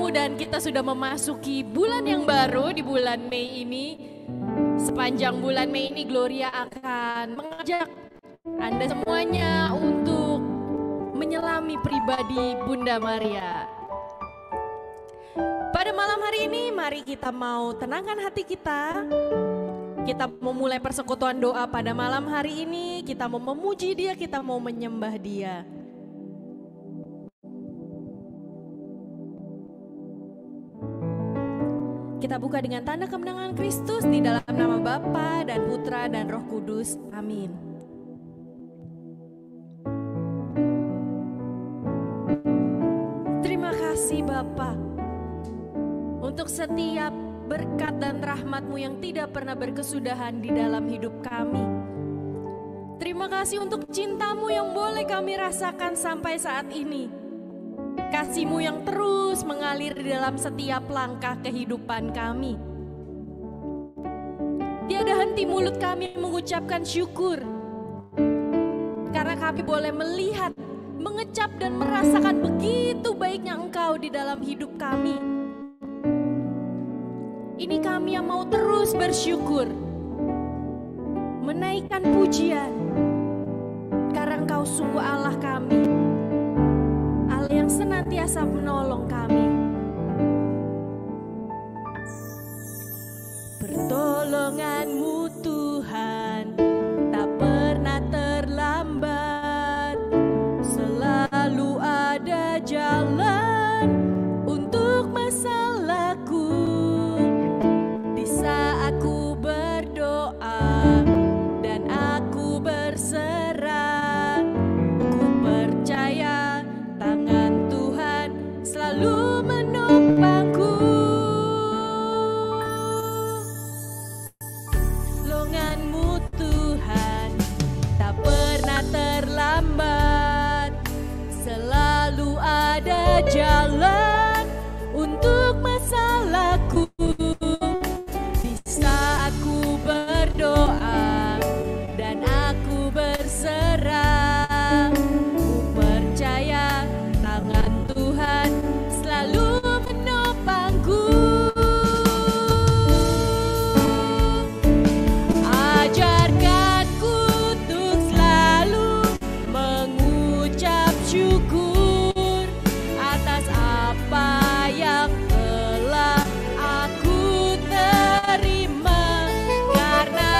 baru dan kita sudah memasuki bulan yang baru di bulan Mei ini. Sepanjang bulan Mei ini Gloria akan mengajak Anda semuanya untuk menyelami pribadi Bunda Maria. Pada malam hari ini mari kita mau tenangkan hati kita. Kita mau mulai persekutuan doa pada malam hari ini. Kita mau memuji Dia, kita mau menyembah Dia. Kita buka dengan tanda kemenangan Kristus di dalam nama Bapa dan Putra dan Roh Kudus. Amin. Terima kasih Bapa untuk setiap berkat dan rahmat-Mu yang tidak pernah berkesudahan di dalam hidup kami. Terima kasih untuk cinta-Mu yang boleh kami rasakan sampai saat ini. Kasih-Mu yang terus mengalir di dalam setiap langkah kehidupan kami. Tiada henti mulut kami mengucapkan syukur, karena kami boleh melihat, mengecap dan merasakan begitu baiknya Engkau di dalam hidup kami. Ini kami yang mau terus bersyukur, menaikkan pujian, karena Engkau sungguh Allah kami, yang senantiasa menolong kami. Pertolongan-Mu Tuhan tak pernah terlambat, selalu ada jalan untuk masalahku. Di saat ku berdoa dan aku berserah, ku percaya tangan Tuhan selalu menopangku. Pertolongan-Mu Tuhan tak pernah terlambat, selalu ada jalan untuk masalahku. Di saat ku berdoa dan aku berserah, ku percaya tangan Tuhan selalu menopangku. Ajarkanku untuk selalu mengucap syukur atas apa yang telah aku terima, karena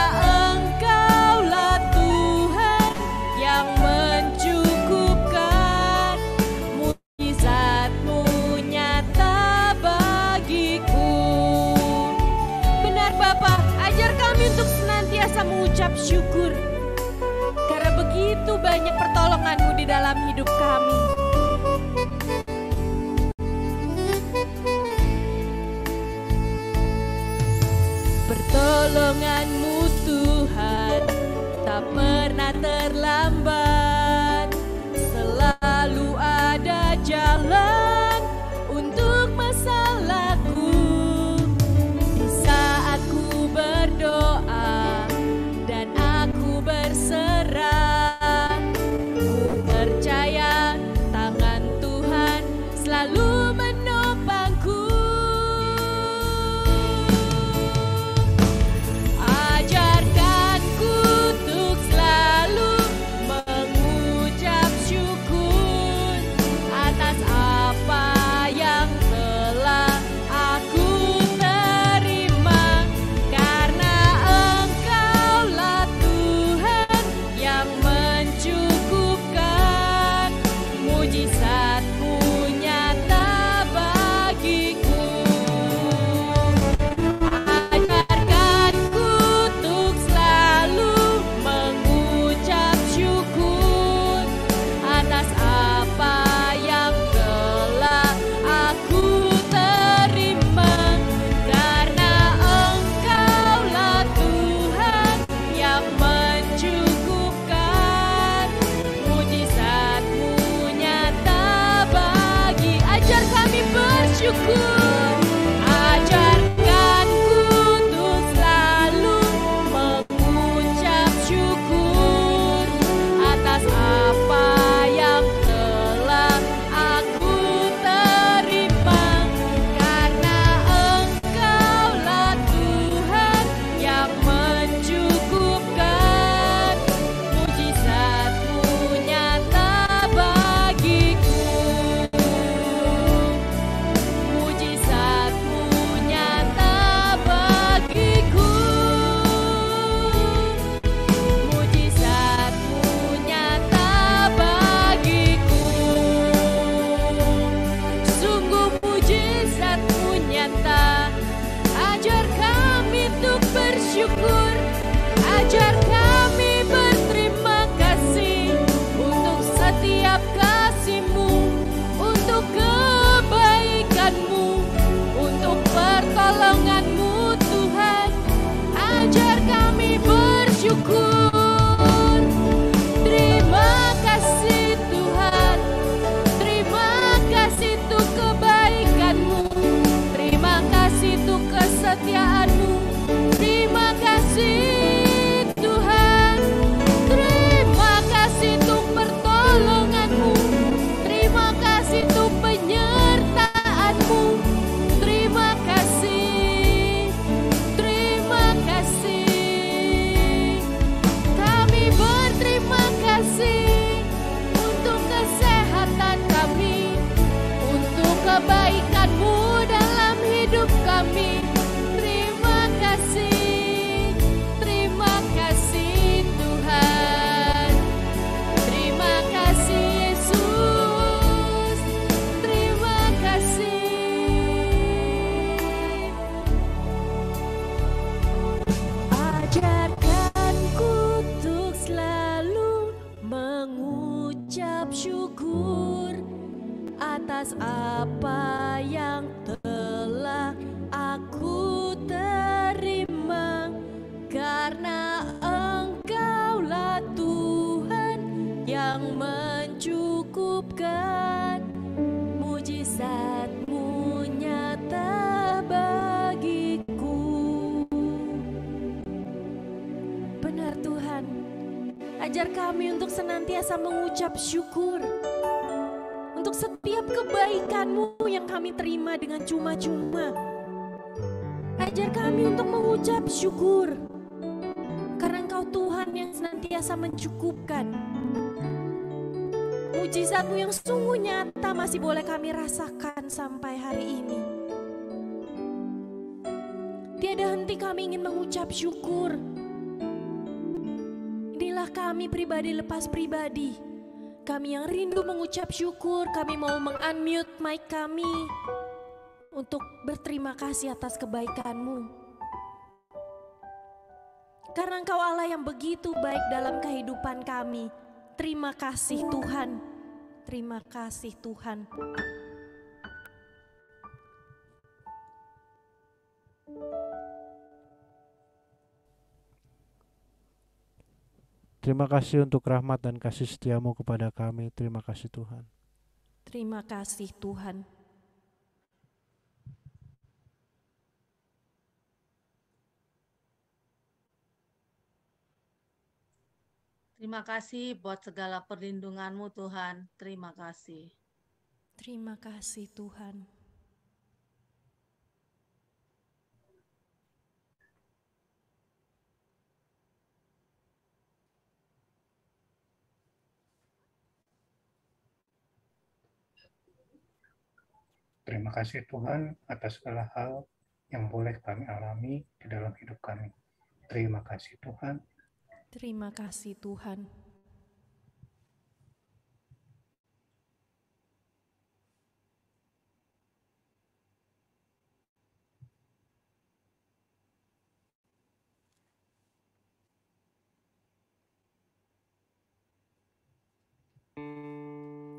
Engkaulah Tuhan yang mencukupkan. Mukjizat-Mu nyata bagiku. Benar Bapa, ajar kami untuk senantiasa mengucap syukur, karena begitu banyak pertolongan-Mu di dalam hidup kami. Pertolongan-Mu Tuhan tak pernah terlambat, selalu ada jalan untuk masalahku. Di saat ku berdoa dan aku berserah, ku percaya tangan Tuhan selalu menopangku. Ajarkanku untuk selalu mujizat-Mu nyata. Ajar kami untuk bersyukur, ajar kami berterima kasih untuk setiap kasih-Mu, untuk kebaikan-Mu, untuk pertolongan-Mu Tuhan. Ajar kami bersyukur. Terima kasih Tuhan, terima kasih untuk kebaikan-Mu, terima kasih untuk kesetiaan-Mu, terima kasih Tuhan, terima kasih untuk pertolongan-Mu, terima kasih untuk penyertaan-Mu, terima kasih, terima kasih. Kami berterima kasih untuk kesehatan kami, untuk kebaikan-Mu dalam hidup kami. Terima kasih Tuhan. Terima kasih Yesus, terima kasih. Ajarkanku untuk selalu mengucap syukur atas apa yang telah aku terima, karena Engkaulah Tuhan yang mencukupkan. Mujizat-Mu nyata bagiku. Benar Tuhan, ajar kami untuk senantiasa mengucap syukur untuk setiap kebaikan-Mu yang kami terima dengan cuma-cuma. Ajar kami untuk mengucap syukur karena Engkau Tuhan yang senantiasa mencukupkan. Mujizat-Mu yang sungguh nyata masih boleh kami rasakan sampai hari ini. Tiada henti kami ingin mengucap syukur. Inilah kami pribadi lepas pribadi. Kami yang rindu mengucap syukur, kami mau meng-unmute mic kami untuk berterima kasih atas kebaikan-Mu. Karena Engkau Allah yang begitu baik dalam kehidupan kami. Terima kasih Tuhan, terima kasih Tuhan. Terima kasih untuk rahmat dan kasih setia-Mu kepada kami. Terima kasih Tuhan. Terima kasih Tuhan. Terima kasih buat segala perlindungan-Mu Tuhan. Terima kasih. Terima kasih Tuhan. Terima kasih Tuhan atas segala hal yang boleh kami alami di dalam hidup kami. Terima kasih Tuhan. Terima kasih Tuhan.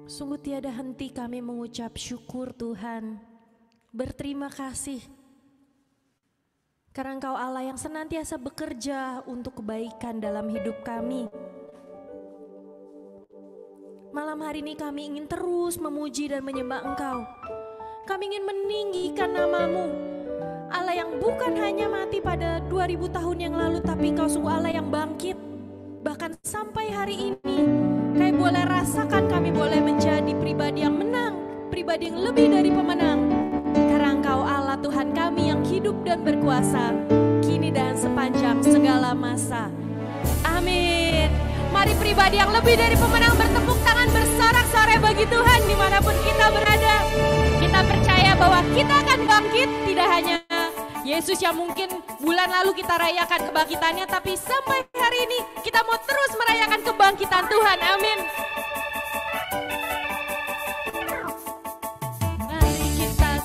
Sungguh tiada henti kami mengucap syukur Tuhan. Berterima kasih. Karena Engkau Allah yang senantiasa bekerja untuk kebaikan dalam hidup kami. Malam hari ini kami ingin terus memuji dan menyembah Engkau. Kami ingin meninggikan nama-Mu. Allah yang bukan hanya mati pada 2000 tahun yang lalu, tapi Engkau sungguh Allah yang bangkit. Bahkan sampai hari ini, kami boleh rasakan, kami boleh menjadi pribadi yang menang, pribadi yang lebih dari pemenang. Karena Engkau Allah Tuhan kami yang hidup dan berkuasa, kini dan sepanjang segala masa. Amin. Mari pribadi yang lebih dari pemenang bertepuk tangan bersorak-sorai bagi Tuhan dimanapun kita berada. Kita percaya bahwa kita akan bangkit, tidak hanya Yesus yang mungkin bulan lalu kita rayakan kebangkitannya, tapi sampai hari ini kita mau terus merayakan kebangkitan Tuhan. Amin. Mari kita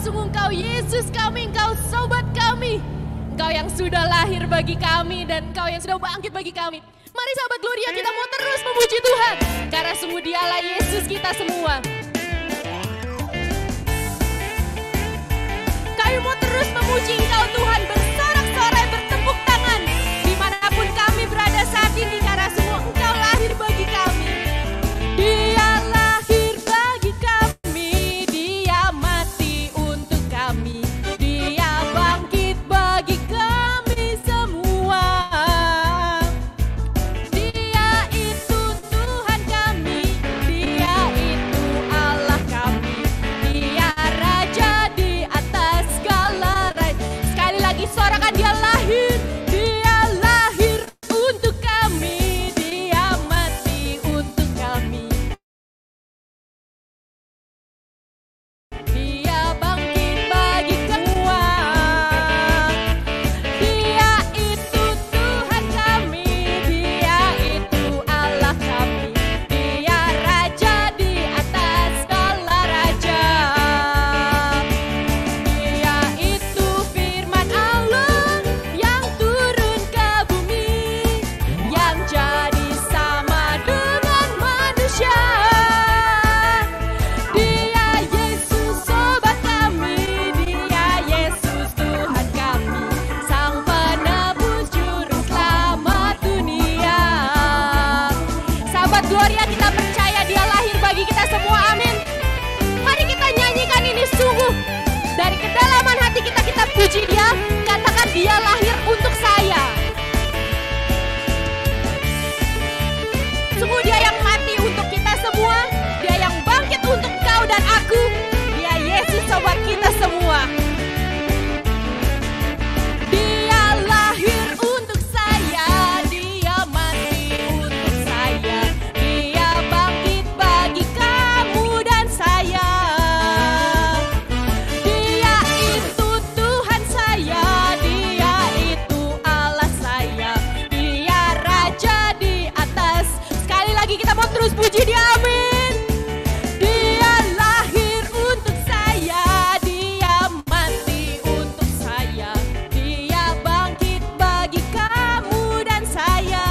sungguh Engkau Yesus kami, Engkau sobat kami. Engkau yang sudah lahir bagi kami dan Engkau yang sudah bangkit bagi kami. Mari sahabat Gloria, kita mau terus memuji Tuhan, karena sungguh Dialah Yesus kita semua. Kami mau terus memuji Engkau Tuhan, bersorak-sorai, bertepuk tangan dimanapun kami berada saat ini, karena semua Engkau lahir bagi kami. Dia lahir bagi kami, Dia mati untuk kami, Dia bangkit bagi kami semua. Dia itu Tuhan kami, Dia itu Allah kami, Dia Raja di atas segala raja. Sekali lagi sorakan, Dia lahir, Dia lahir untuk kami, Dia mati untuk kami, Dia bangkit bagi semua. Dia itu Tuhan kami, Dia itu Allah kami, Dia Raja di atas segala raja. Dia itu firman Allah yang turun ke bumi, yang jadi sama dengan manusia. Dia Yesus sobat kami, Dia Yesus Tuhan kami, Sang penebus juru selamat dunia. Sahabat Gloria, kita percaya Dia lahir bagi kita semua, amin. Mari kita nyanyikan ini sungguh dari kedalaman hati kita, kita puji Dia. Katakan, Dia lahir untuk saya. Sungguh Dia yang mati untuk kita semua, Dia yang bangkit untuk kau dan aku. Dia Yesus sobat kita semua. Dia lahir untuk saya, Dia mati untuk saya, Dia bangkit bagi kamu dan saya. Dia itu Tuhan saya, Dia itu Allah saya, Dia Raja di atas. Sekali lagi kita mau terus puji Dia, amin. Dia lahir untuk saya, Dia mati untuk saya, Dia bangkit bagi kamu dan saya.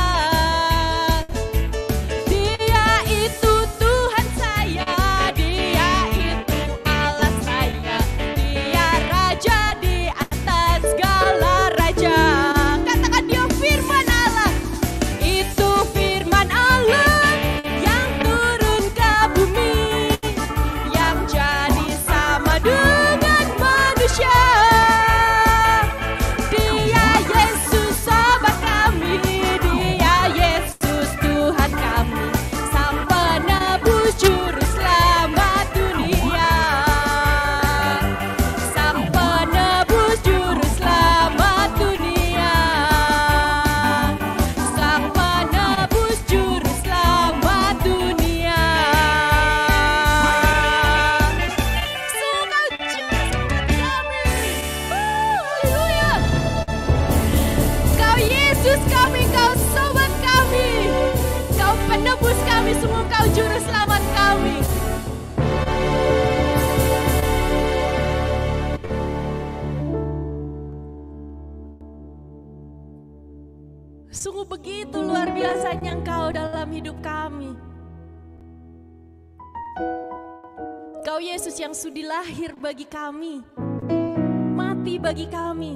Dia itu Tuhan saya, Dia itu Allah saya, Dia Raja di atas segala raja. Katakan, Dia firman Allah, itu firman Allah yang turun ke bumi, yang jadi sama dengan manusia. Dia Yesus sobat kami, Dia Yesus Tuhan kami, Sang penebus juru selamat dunia, Sang penebus juru selamat dunia, Sang penebus juru selamat dunia. Sungguh Kau juru selamat kami. Haleluya. Kau Yesus kami, Kau sobat kami, Kau penebus kami, semua Kau juru selamat kami. Sungguh begitu luar biasanya Engkau dalam hidup kami. Kau Yesus yang sudi lahir bagi kami, mati bagi kami,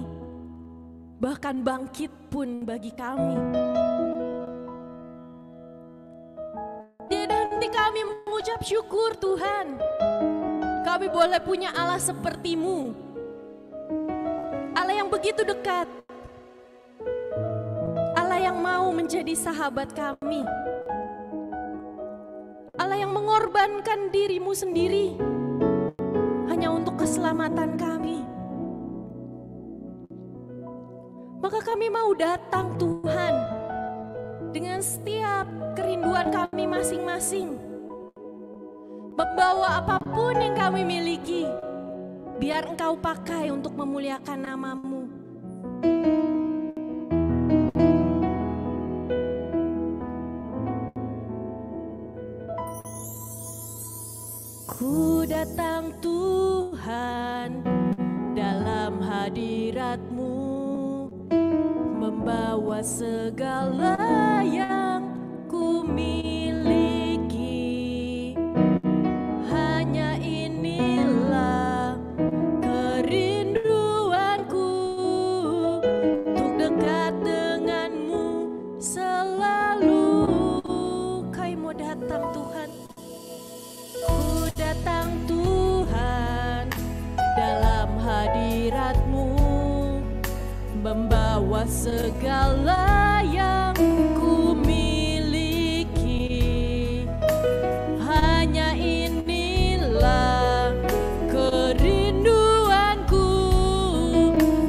bahkan bangkit pun bagi kami. Tiada henti kami mengucap syukur Tuhan, kami boleh punya Allah seperti-Mu, Allah yang begitu dekat, Allah yang mau menjadi sahabat kami, Allah yang mengorbankan diri-Mu sendiri hanya untuk keselamatan kami. Maka kami mau datang Tuhan dengan setiap kerinduan kami masing-masing, membawa apapun yang kami miliki, biar Engkau pakai untuk memuliakan nama-Mu. Ku datang Tuhan, Tuhan, dalam hadirat-Mu membawa segala yang ku miliki. Hanya inilah kerinduanku, untuk dekat dengan-Mu selalu. Kami mau datang Tuhan, ku datang Tuhan, dalam hadirat-Mu membawa segala yang ku miliki. Hanya inilah kerinduanku,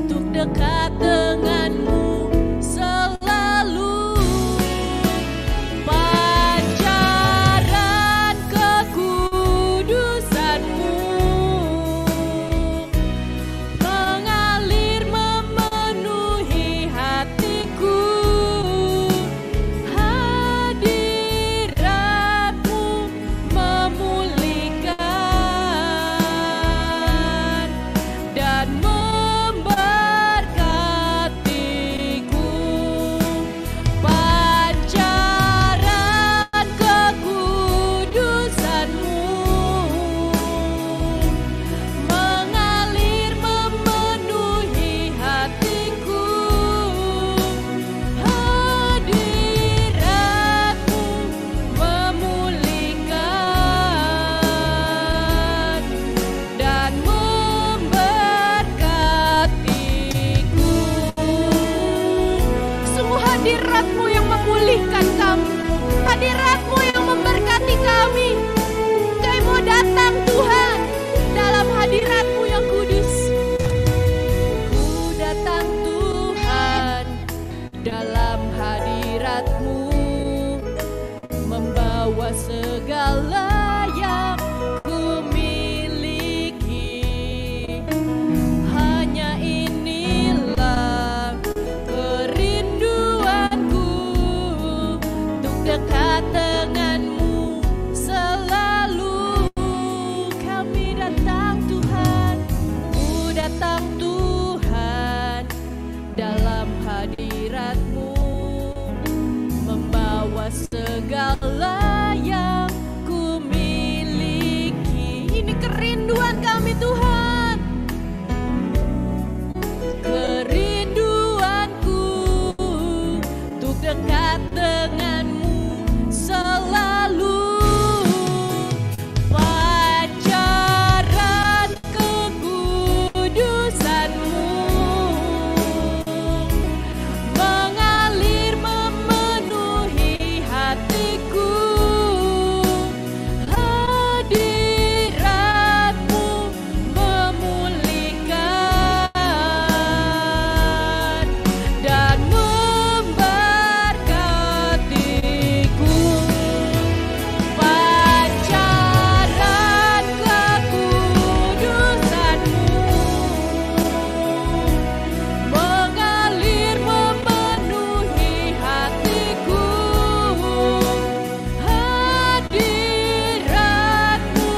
untuk dekat dengan-Mu selalu. Pancaran kekudusan-Mu mengalir memenuhi hatiku. Hadirat-Mu memulihkan dan memberkatiku. Pancaran kekudusan-Mu mengalir memenuhi hatiku. Hadirat-Mu memulihkan dan memberkatiku. Sungguh hadirat-Mu yang memulihkan kami, hadirat-Mu yang memberkati kami. Kami mau datang Tuhan, dalam hadirat-Mu yang kudus. Ku datang Tuhan, dalam hadirat-Mu membawa segala yang ku miliki. Hanya inilah kerinduanku, untuk dekat dengan-Mu selalu. Kami datang Tuhan, ku datang Tuhan, dalam hadirat-Mu membawa segala yang ku miliki. Ini kerinduan kami Tuhan, kerinduanku, untuk dekat dengan-Mu selalu. Pancaran kekudusan-Mu mengalir memenuhi hatiku. Hadirat-Mu memulihkan dan memberkatiku. Pancaran kekudusan-Mu mengalir memenuhi hatiku. Hadirat-Mu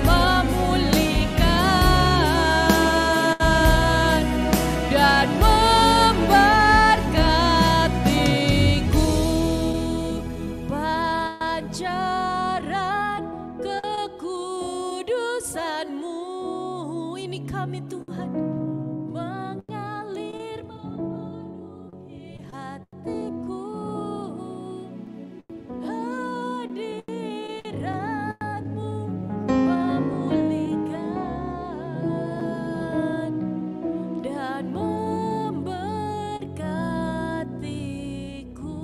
memulihkan dan memberkatiku. Pancaran kekudusan-Mu, ini kami Tuhan, mengalir memenuhi hatiku. Hadirat-Mu memulihkan dan memberkatiku.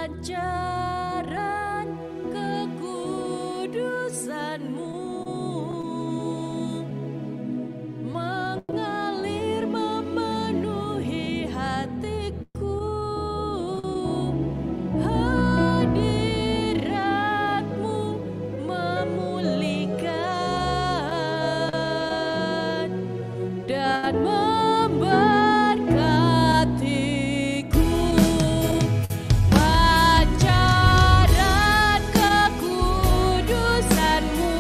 Pancaran kekudusan-Mu mengalir memenuhi hatiku. Hadirat-Mu memulihkan dan memberkatiku. Pancaran kekudusan-Mu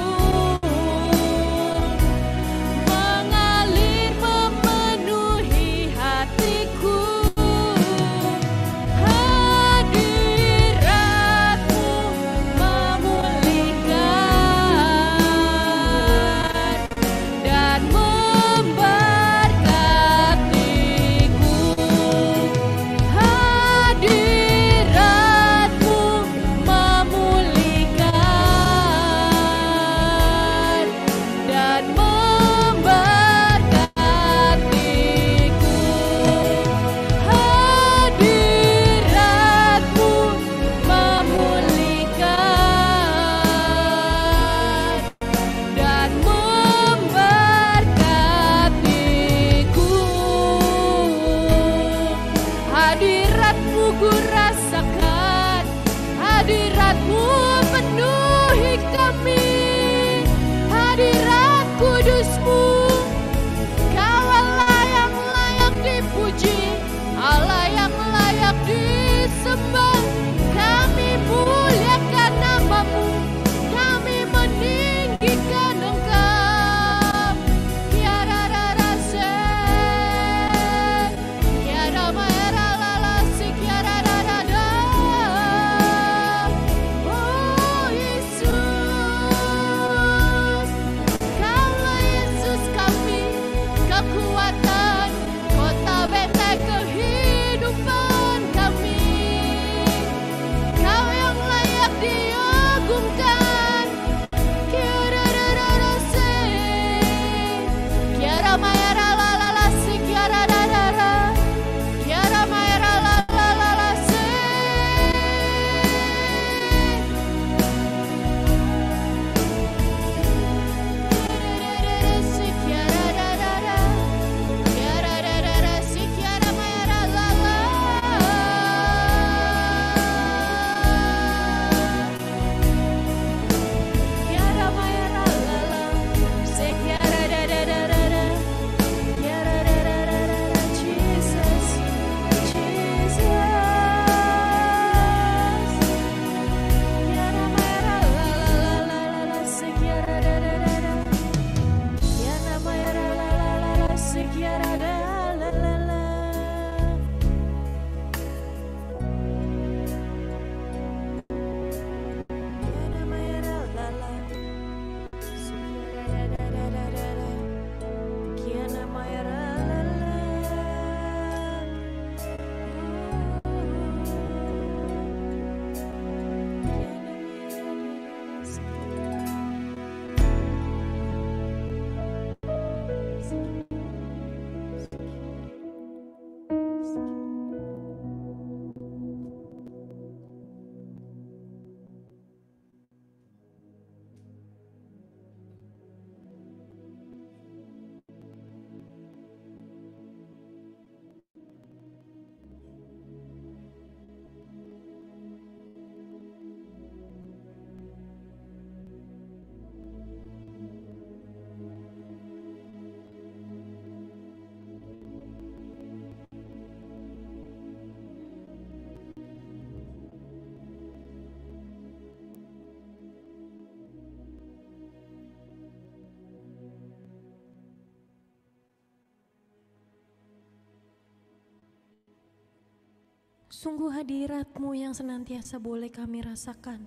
Sungguh hadirat-Mu yang senantiasa boleh kami rasakan.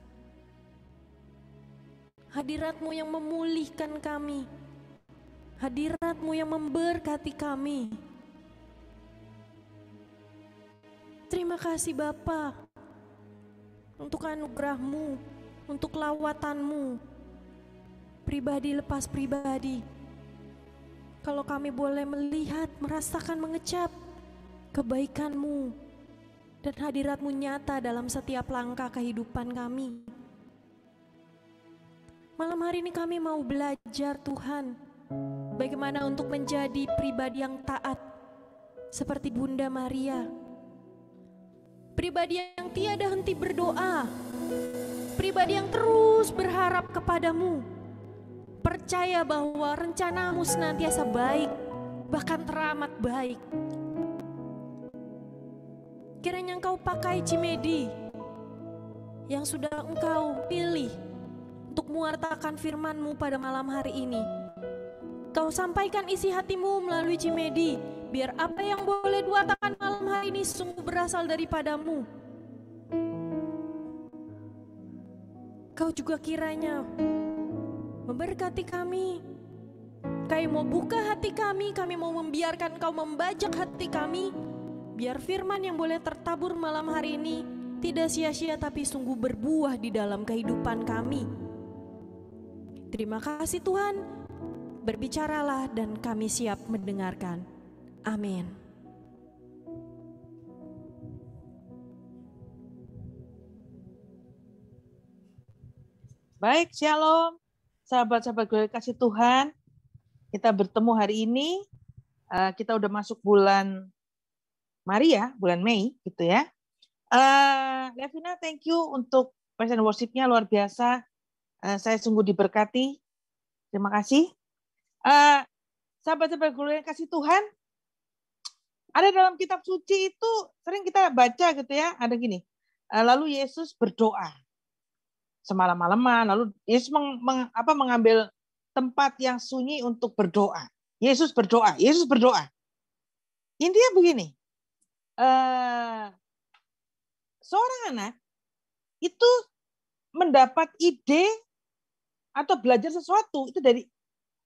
Hadirat-Mu yang memulihkan kami. Hadirat-Mu yang memberkati kami. Terima kasih Bapa untuk anugerah-Mu, untuk lawatan-Mu, pribadi lepas pribadi. Kalau kami boleh melihat, merasakan, mengecap kebaikan-Mu dan hadirat-Mu nyata dalam setiap langkah kehidupan kami. Malam hari ini kami mau belajar Tuhan, bagaimana untuk menjadi pribadi yang taat seperti Bunda Maria. Pribadi yang tiada henti berdoa, pribadi yang terus berharap kepadamu, percaya bahwa rencana-Mu senantiasa baik, bahkan teramat baik. Kiranya Engkau pakai Cimedi yang sudah Engkau pilih untuk mewartakan firman-Mu pada malam hari ini. Kau sampaikan isi hati-Mu melalui Cimedi, biar apa yang boleh diwartakan malam hari ini sungguh berasal daripada-Mu. Kau juga kiranya memberkati kami. Kami mau buka hati kami mau membiarkan Kau membajak hati kami, biar firman yang boleh tertabur malam hari ini tidak sia-sia tapi sungguh berbuah di dalam kehidupan kami. Terima kasih Tuhan, berbicaralah dan kami siap mendengarkan. Amin. Baik, shalom. Sahabat-sahabat gue kasih Tuhan, kita bertemu hari ini. Kita udah masuk bulan Maria, bulan Mei gitu ya. Levina, thank you untuk praise and worship-nya luar biasa. Saya sungguh diberkati. Terima kasih. Sahabat-sahabat gue kasih Tuhan, ada dalam kitab suci itu sering kita baca gitu ya, ada gini. Lalu Yesus berdoa semalam-malaman, lalu Yesus mengambil tempat yang sunyi untuk berdoa. Yesus berdoa. Intinya begini, seorang anak itu mendapat ide atau belajar sesuatu itu dari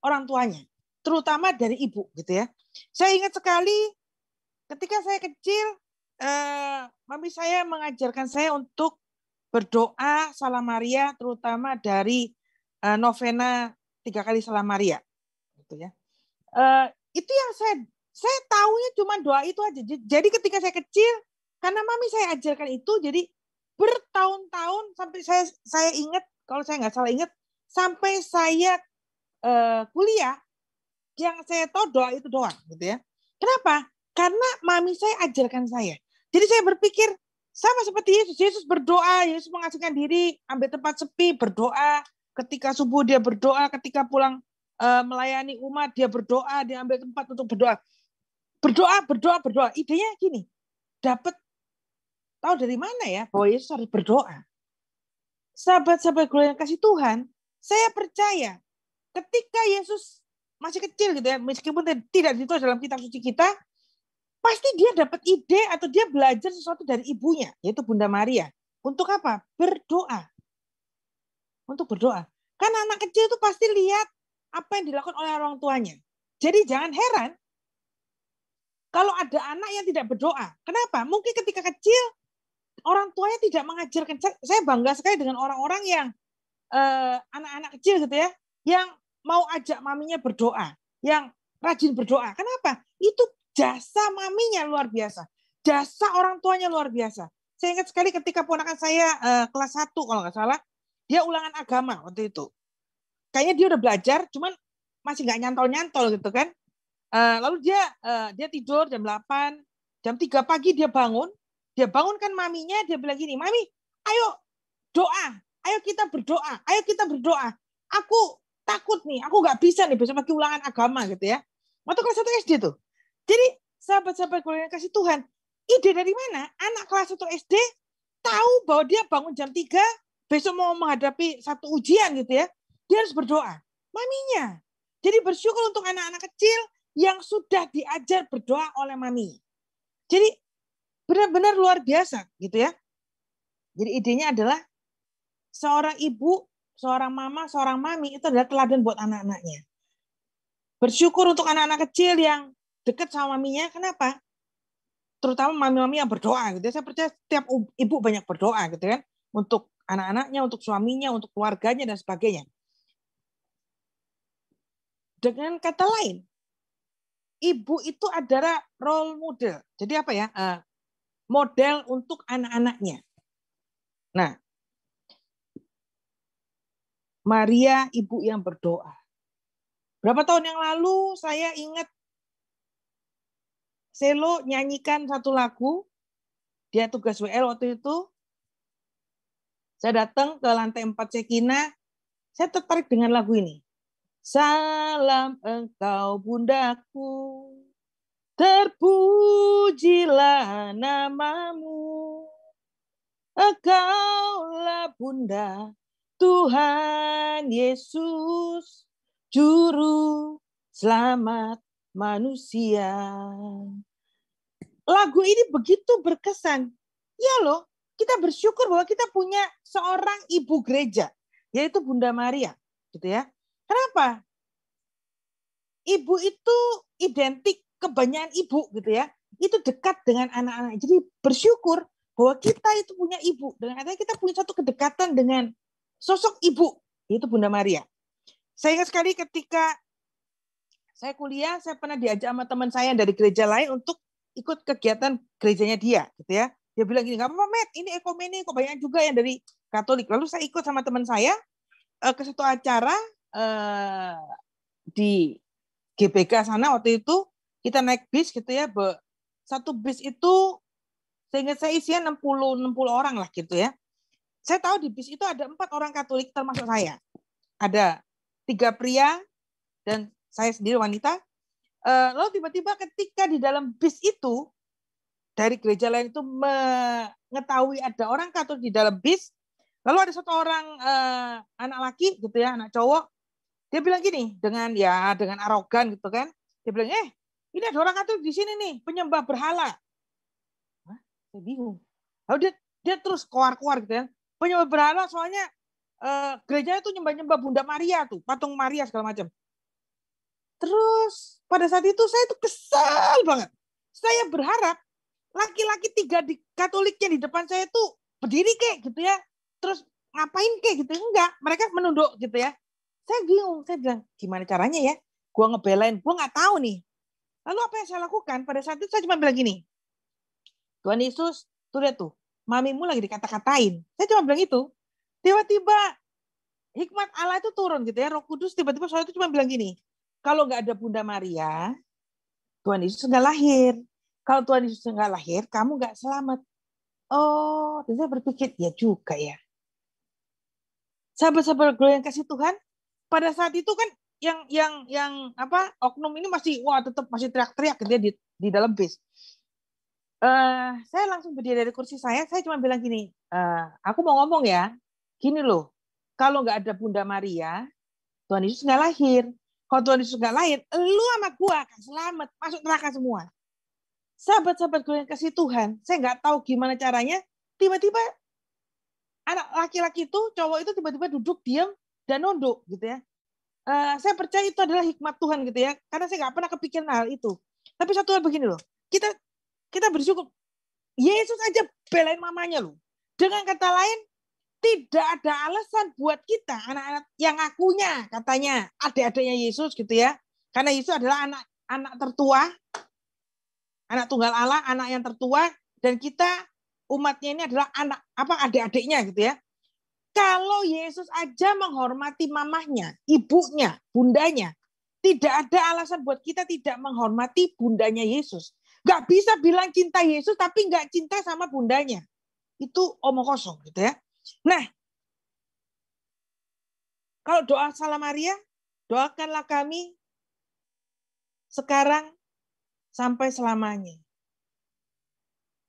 orang tuanya, terutama dari ibu gitu ya. Saya ingat sekali ketika saya kecil, mami saya mengajarkan saya untuk berdoa Salam Maria, terutama dari novena 3 kali Salam Maria, gitu ya. Itu yang saya tahunya cuma doa itu aja. Jadi ketika saya kecil, karena mami saya ajarkan itu, jadi bertahun-tahun sampai saya ingat, kalau saya nggak salah ingat, sampai saya kuliah, yang saya tahu doa itu doang, gitu ya. Kenapa? Karena mami saya ajarkan saya. Jadi saya berpikir sama seperti Yesus. Yesus berdoa, Yesus mengasingkan diri, ambil tempat sepi, berdoa. Ketika subuh dia berdoa, ketika pulang melayani umat dia berdoa, dia ambil tempat untuk berdoa. Berdoa. Idenya gini, dapat tahu dari mana ya bahwa Yesus harus berdoa. Sahabat-sahabat gue yang kasih Tuhan, saya percaya ketika Yesus masih kecil gitu ya, meskipun tidak ditulis dalam kitab suci kita, pasti dia dapat ide atau dia belajar sesuatu dari ibunya, yaitu Bunda Maria. Untuk apa? Berdoa. Untuk berdoa. Karena anak kecil itu pasti lihat apa yang dilakukan oleh orang tuanya. Jadi jangan heran kalau ada anak yang tidak berdoa. Kenapa? Mungkin ketika kecil orang tuanya tidak mengajarkan. Saya bangga sekali dengan orang-orang yang anak-anak kecil gitu ya, yang mau ajak maminya berdoa, yang rajin berdoa. Kenapa? Itu jasa maminya luar biasa. Jasa orang tuanya luar biasa. Saya ingat sekali ketika ponakan saya kelas 1 kalau nggak salah, dia ulangan agama waktu itu. Kayaknya dia udah belajar, cuman masih nggak nyantol-nyantol gitu kan. Lalu dia tidur jam 8, jam 3 pagi dia bangunkan maminya, dia bilang gini, "Mami, ayo doa, ayo kita berdoa. Aku takut nih, aku nggak bisa nih besok pagi ulangan agama gitu ya." Waktu kelas 1 SD tuh. Jadi sahabat-sahabat yang kasih Tuhan, ide dari mana? Anak kelas 1 SD tahu bahwa dia bangun jam 3, besok mau menghadapi satu ujian gitu ya, dia harus berdoa. Maminya. Jadi bersyukur untuk anak-anak kecil yang sudah diajar berdoa oleh mami. Jadi benar-benar luar biasa gitu ya. Jadi idenya adalah seorang ibu, seorang mama, seorang mami itu adalah teladan buat anak-anaknya. Bersyukur untuk anak-anak kecil yang dekat sama maminya. Kenapa? Terutama mami-mami yang berdoa gitu. Saya percaya setiap ibu banyak berdoa gitu kan, untuk anak-anaknya, untuk suaminya, untuk keluarganya dan sebagainya. Dengan kata lain, ibu itu adalah role model. Jadi apa ya? Model untuk anak-anaknya. Nah, Maria ibu yang berdoa. Berapa tahun yang lalu saya ingat Selo nyanyikan satu lagu. Dia tugas WL waktu itu. Saya datang ke lantai 4 Cekina. Saya tertarik dengan lagu ini. Salam engkau bundaku, terpujilah namamu. Engkaulah bunda Tuhan Yesus, juru selamat manusia. Lagu ini begitu berkesan. Ya loh, kita bersyukur bahwa kita punya seorang ibu gereja, yaitu Bunda Maria, gitu ya. Kenapa? Ibu itu identik, kebanyakan ibu gitu ya, itu dekat dengan anak-anak. Jadi bersyukur bahwa kita itu punya ibu. Dengan katanya kita punya satu kedekatan dengan sosok ibu, yaitu Bunda Maria. Saya ingat sekali ketika saya kuliah, saya pernah diajak sama teman saya dari gereja lain untuk ikut kegiatan gerejanya dia, gitu ya. Dia bilang gini, nggak apa-apa, Matt, ini ekumene, kok banyak juga yang dari Katolik. Lalu saya ikut sama teman saya ke satu acara di GBK sana waktu itu. Kita naik bis gitu ya, satu bis itu sehingga saya isinya 60 orang lah gitu ya. Saya tahu di bis itu ada 4 orang Katolik termasuk saya. Ada 3 pria dan saya sendiri wanita. Lalu tiba-tiba ketika di dalam bis itu, dari gereja lain itu mengetahui ada orang Katolik di dalam bis, lalu ada satu orang anak laki gitu ya, anak cowok, dia bilang gini dengan arogan gitu kan, dia bilang, ini ada orang Katolik di sini nih, penyembah berhala. Hah? Saya bingung. Lalu dia terus keluar gitu ya, penyembah berhala soalnya gerejanya tuh nyembah Bunda Maria tuh, patung Maria segala macam. Terus pada saat itu saya tuh kesal banget. Saya berharap laki-laki 3 di Katoliknya di depan saya tuh berdiri kayak gitu ya. Terus ngapain kayak gitu? Enggak, mereka menunduk gitu ya. Saya bingung, saya bilang gimana caranya ya? Gua ngebelain, gua nggak tahu nih. Lalu apa yang saya lakukan? Pada saat itu saya cuma bilang gini, Tuhan Yesus, tuh lihat tuh, mamimu lagi dikata-katain. Saya cuma bilang itu. Tiba-tiba hikmat Allah itu turun gitu ya. Roh Kudus tiba-tiba soal itu cuma bilang gini, kalau nggak ada Bunda Maria, Tuhan Yesus nggak lahir. Kalau Tuhan Yesus nggak lahir, kamu nggak selamat. Oh, dan saya berpikir, ya juga ya. Sahabat-sahabat yang kasih Tuhan, pada saat itu kan oknum ini masih tetap masih teriak-teriak di dalam bis. Saya langsung berdiri dari kursi saya cuma bilang gini, aku mau ngomong ya, gini loh, kalau nggak ada Bunda Maria, Tuhan Yesus nggak lahir. Kalau Tuhan Yesus nggak lahir, lu sama gua akan selamat, masuk neraka semua. Sahabat-sahabat gue yang kasih Tuhan, saya nggak tahu gimana caranya, tiba-tiba anak laki-laki itu, cowok itu tiba-tiba duduk diam dan nunduk gitu ya. Saya percaya itu adalah hikmat Tuhan gitu ya, karena saya nggak pernah kepikiran hal itu. Tapi satu hal begini loh, kita bersyukur, Yesus aja belain mamanya loh. Dengan kata lain, tidak ada alasan buat kita anak-anak yang ngakunya katanya adik-adiknya Yesus gitu ya, karena Yesus adalah anak tertua, anak tunggal Allah, anak yang tertua, dan kita umatnya ini adalah adik-adiknya gitu ya. Kalau Yesus aja menghormati mamahnya, ibunya, bundanya, tidak ada alasan buat kita tidak menghormati bundanya Yesus. Gak bisa bilang cinta Yesus tapi gak cinta sama bundanya. Itu omong kosong gitu ya. Nah, kalau doa Salam Maria, doakanlah kami sekarang sampai selamanya.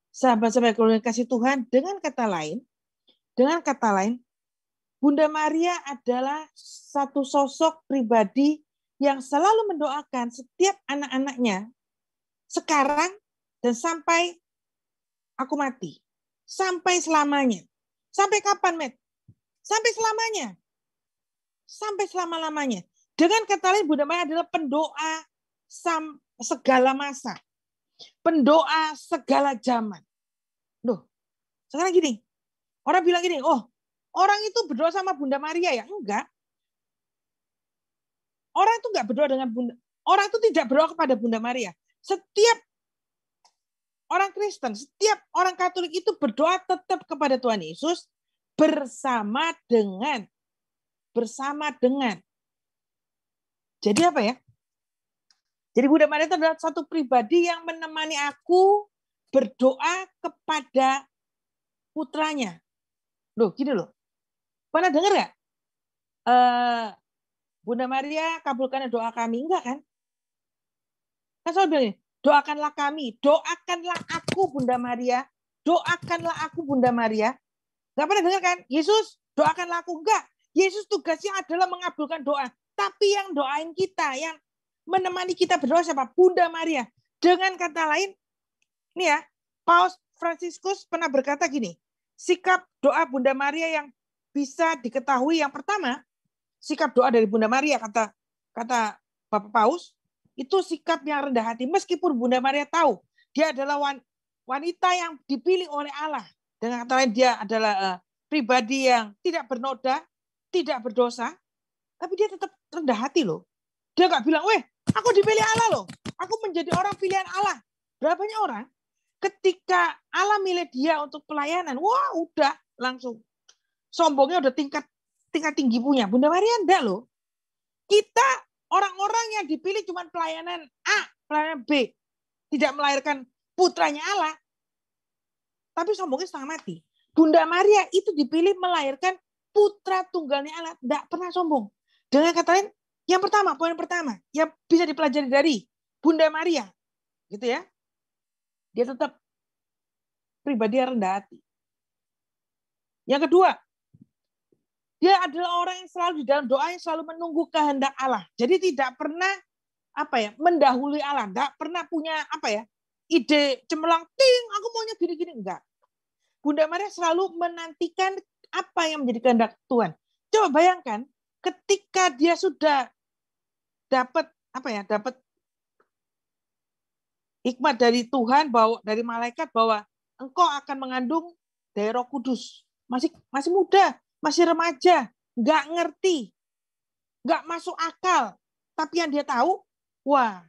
Sahabat-sahabat yang kasih Tuhan, dengan kata lain, Bunda Maria adalah satu sosok pribadi yang selalu mendoakan setiap anak-anaknya sekarang dan sampai aku mati. Sampai selamanya. Sampai kapan, Matt? Sampai selamanya. Sampai selama-lamanya. Dengan kata lain, Bunda Maria adalah pendoa segala masa. Pendoa segala zaman. Loh, sekarang gini. Orang bilang gini, oh, orang itu berdoa sama Bunda Maria ya? Enggak. Orang itu enggak berdoa dengan Bunda. Orang itu tidak berdoa kepada Bunda Maria. Setiap orang Kristen, setiap orang Katolik itu berdoa tetap kepada Tuhan Yesus bersama dengan. Jadi apa ya? Jadi Bunda Maria itu adalah satu pribadi yang menemani aku berdoa kepada putranya. Loh, gini loh. Pernah dengar nggak? Bunda Maria kabulkan doa kami. Enggak kan? Kan selalu bilang ini, doakanlah kami, doakanlah aku Bunda Maria, doakanlah aku Bunda Maria. Enggak pernah dengar kan? Yesus, doakanlah aku. Enggak. Yesus tugasnya adalah mengabulkan doa. Tapi yang doain kita, yang menemani kita berdoa siapa? Bunda Maria. Dengan kata lain, ini ya, Paus Fransiskus pernah berkata gini, sikap doa Bunda Maria yang bisa diketahui yang pertama, sikap doa dari Bunda Maria, kata Bapak Paus, itu sikap yang rendah hati. Meskipun Bunda Maria tahu, dia adalah wanita yang dipilih oleh Allah. Dengan kata lain, dia adalah pribadi yang tidak bernoda, tidak berdosa, tapi dia tetap rendah hati loh. Dia nggak bilang, weh, aku dipilih Allah loh. Aku menjadi orang pilihan Allah. Berapa banyak orang ketika Allah milih dia untuk pelayanan, wah udah langsung sombongnya udah tingkat tinggi punya. Bunda Maria enggak loh. Kita orang-orang yang dipilih cuma pelayanan A, pelayanan B, tidak melahirkan putranya Allah, tapi sombongnya setengah mati. Bunda Maria itu dipilih melahirkan putra tunggalnya Allah, enggak pernah sombong. Dengan kata lain, yang pertama, poin pertama, yang bisa dipelajari dari Bunda Maria, gitu ya. Dia tetap pribadi yang rendah hati. Yang kedua, dia adalah orang yang selalu di dalam doa yang selalu menunggu kehendak Allah. Jadi tidak pernah mendahului Allah, enggak pernah punya ide cemerlang, ting, aku maunya gini-gini, enggak. Bunda Maria selalu menantikan apa yang menjadi kehendak Tuhan. Coba bayangkan, ketika dia sudah dapat hikmat dari Tuhan, dari malaikat bahwa engkau akan mengandung dari Roh Kudus. Masih muda, masih remaja, nggak ngerti, nggak masuk akal. Tapi yang dia tahu, wah,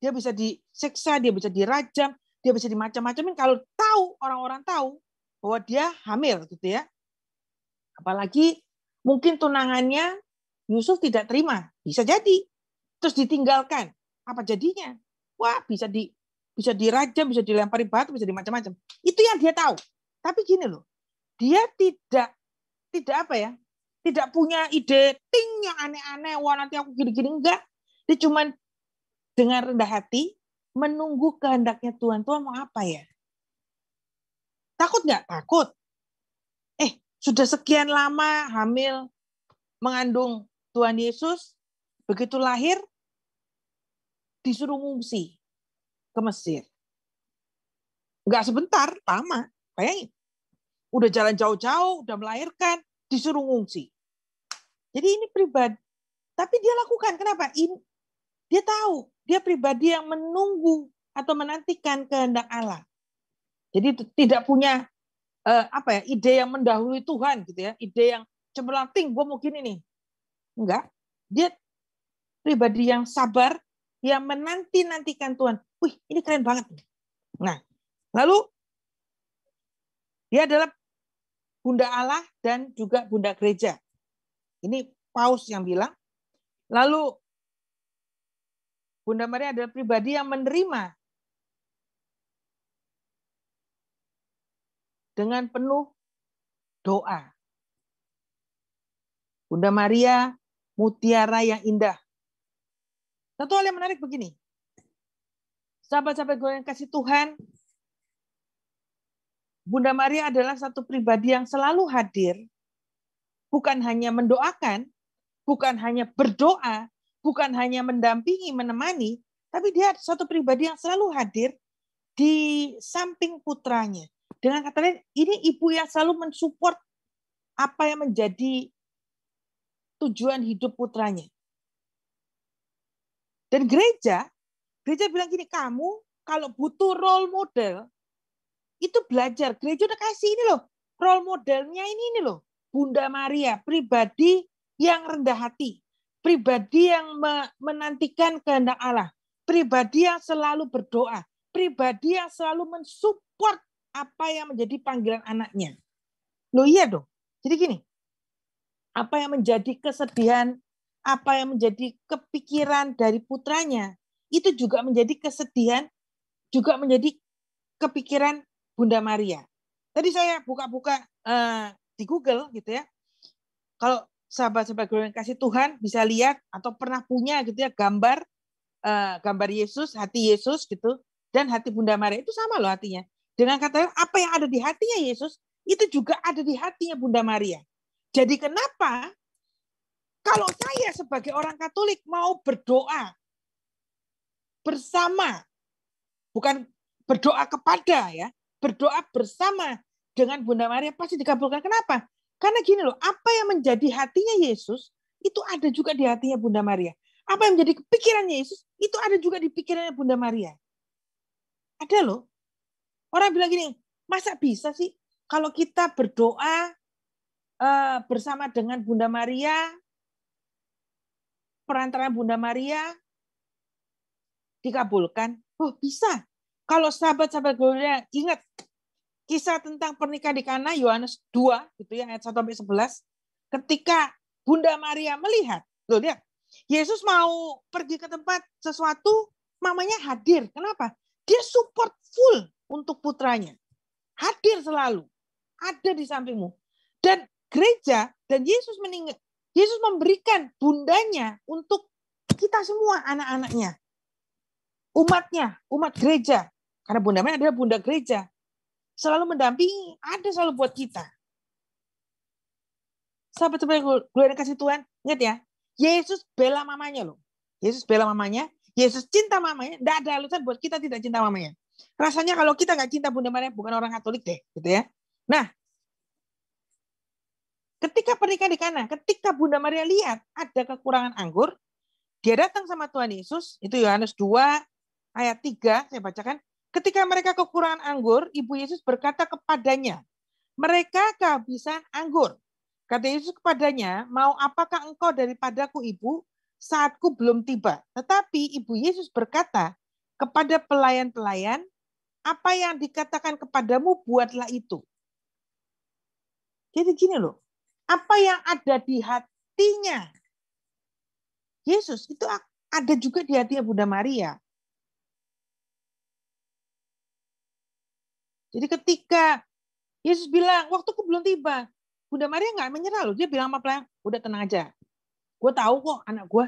dia bisa disiksa, dia bisa dirajam, dia bisa dimacam-macamin kalau tahu, orang-orang tahu bahwa dia hamil gitu ya. Apalagi mungkin tunangannya Yusuf tidak terima, bisa jadi. Terus ditinggalkan, apa jadinya? Wah, bisa dirajam, bisa dilempari batu, bisa dimacam-macam. Itu yang dia tahu. Tapi gini loh, dia tidak punya ide ting yang aneh-aneh, wah nanti aku gini-gini, enggak. Dia cuma dengan rendah hati menunggu kehendaknya Tuhan. Tuhan mau apa ya? Takut nggak? Takut. Sudah sekian lama hamil mengandung Tuhan Yesus, begitu lahir disuruh ngungsi ke Mesir. Enggak sebentar, lama. Bayangin. Udah jalan jauh-jauh, udah melahirkan, disuruh ngungsi. Jadi ini pribadi. Tapi dia lakukan. Kenapa? Dia tahu. Dia pribadi yang menunggu atau menantikan kehendak Allah. Jadi tidak punya ide yang mendahului Tuhan gitu ya. Ide yang cemerlang, ting, gue mau gini nih. Enggak. Dia pribadi yang sabar, yang menanti-nantikan Tuhan. Wih, ini keren banget. Nah, lalu dia adalah Bunda Allah dan juga Bunda Gereja. Ini Paus yang bilang. Lalu Bunda Maria adalah pribadi yang menerima dengan penuh doa. Bunda Maria, mutiara yang indah. Satu hal yang menarik begini. Sahabat-sahabat gue yang kasih Tuhan, Bunda Maria adalah satu pribadi yang selalu hadir, bukan hanya mendoakan, bukan hanya berdoa, bukan hanya mendampingi, menemani, tapi dia satu pribadi yang selalu hadir di samping putranya, Dengan kata lain, ini ibu yang selalu mensupport apa yang menjadi tujuan hidup putranya. Dan gereja bilang gini, kamu kalau butuh role model, itu belajar. Gereja udah kasih ini loh, role modelnya ini loh. Bunda Maria, pribadi yang rendah hati. Pribadi yang menantikan kehendak Allah. Pribadi yang selalu berdoa. Pribadi yang selalu mensupport apa yang menjadi panggilan anaknya. Loh iya dong. Jadi gini, apa yang menjadi kesedihan, apa yang menjadi kepikiran dari putranya, itu juga menjadi kesedihan, juga menjadi kepikiran Bunda Maria. Tadi saya buka-buka di Google gitu ya. Kalau sahabat-sahabat yang kasih Tuhan bisa lihat atau pernah punya gitu ya gambar Yesus, hati Yesus gitu, dan hati Bunda Maria itu sama loh hatinya. Dengan kata apa yang ada di hatinya Yesus itu juga ada di hatinya Bunda Maria. Jadi kenapa kalau saya sebagai orang Katolik mau berdoa bersama, bukan berdoa kepada ya, berdoa bersama dengan Bunda Maria pasti dikabulkan. Kenapa? Karena gini loh, apa yang menjadi hatinya Yesus itu ada juga di hatinya Bunda Maria. Apa yang menjadi pikirannya Yesus itu ada juga di pikirannya Bunda Maria. Ada loh. Orang bilang gini, masa bisa sih kalau kita berdoa bersama dengan Bunda Maria, perantaraan Bunda Maria dikabulkan? Oh bisa. Kalau sahabat-sahabat Gloria ingat kisah tentang pernikahan di Kana, Yohanes 2 gitu ya, ayat 1 sampai 11. Ketika Bunda Maria melihat, loh lihat, Yesus mau pergi ke tempat sesuatu, mamanya hadir. Kenapa? Dia support full untuk putranya. Hadir selalu. Ada di sampingmu. Dan gereja dan Yesus memberikan bundanya untuk kita semua anak-anaknya. Umatnya, umat gereja. Karena Bunda Maria adalah bunda gereja. Selalu mendampingi, ada selalu buat kita. Sahabat-sahabat Gloria kasih Tuhan, ingat ya, Yesus bela mamanya loh. Yesus bela mamanya, Yesus cinta mamanya, tidak ada alasan buat kita tidak cinta mamanya. Rasanya kalau kita nggak cinta Bunda Maria, bukan orang Katolik deh, gitu ya. Nah, ketika pernikahan di Kana, ketika Bunda Maria lihat ada kekurangan anggur, dia datang sama Tuhan Yesus, itu Yohanes 2 ayat 3, saya bacakan. Ketika mereka kekurangan anggur, Ibu Yesus berkata kepadanya, mereka kehabisan anggur. Kata Yesus kepadanya, mau apakah engkau daripadaku Ibu, saatku belum tiba. Tetapi Ibu Yesus berkata kepada pelayan-pelayan, apa yang dikatakan kepadamu, buatlah itu. Jadi gini loh, apa yang ada di hatinya Yesus, itu ada juga di hatinya Bunda Maria. Jadi ketika Yesus bilang, waktuku belum tiba, Bunda Maria nggak menyerah loh. Dia bilang sama pelayan, udah tenang aja. Gue tahu kok anak gue.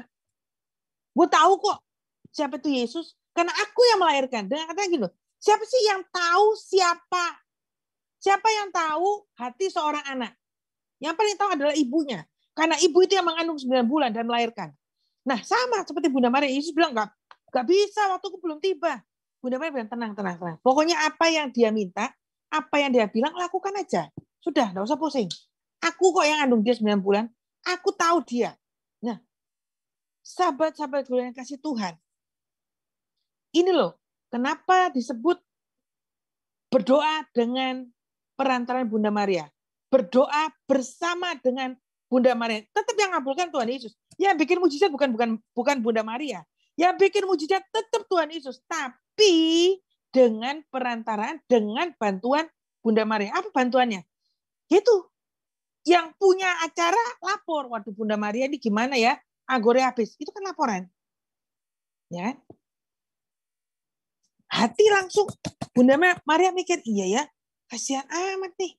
Gue tahu kok siapa itu Yesus. Karena aku yang melahirkan. Dengan katanya gini loh, siapa sih yang tahu siapa? Siapa yang tahu hati seorang anak? Yang paling tahu adalah ibunya. Karena ibu itu yang mengandung 9 bulan dan melahirkan. Nah sama seperti Bunda Maria, Yesus bilang nggak bisa, waktuku belum tiba. Bunda Maria bilang tenang. Pokoknya apa yang dia minta, apa yang dia bilang, lakukan aja. Sudah, nggak usah pusing. Aku kok yang kandung dia 9 bulan. Aku tahu dia. Nah, sahabat-sahabat yang kasih Tuhan. Ini loh, kenapa disebut berdoa dengan perantaraan Bunda Maria. Berdoa bersama dengan Bunda Maria. Tetap yang ngabulkan Tuhan Yesus. Yang bikin mujizat bukan Bunda Maria. Yang bikin mujizat tetap Tuhan Yesus. Tapi dengan perantaraan, dengan bantuan Bunda Maria. Apa bantuannya? Itu. Yang punya acara lapor. Waduh Bunda Maria ini gimana ya? Anggurnya habis. Itu kan laporan. Ya. Hati langsung. Bunda Maria mikir, iya ya. Kasihan amat nih.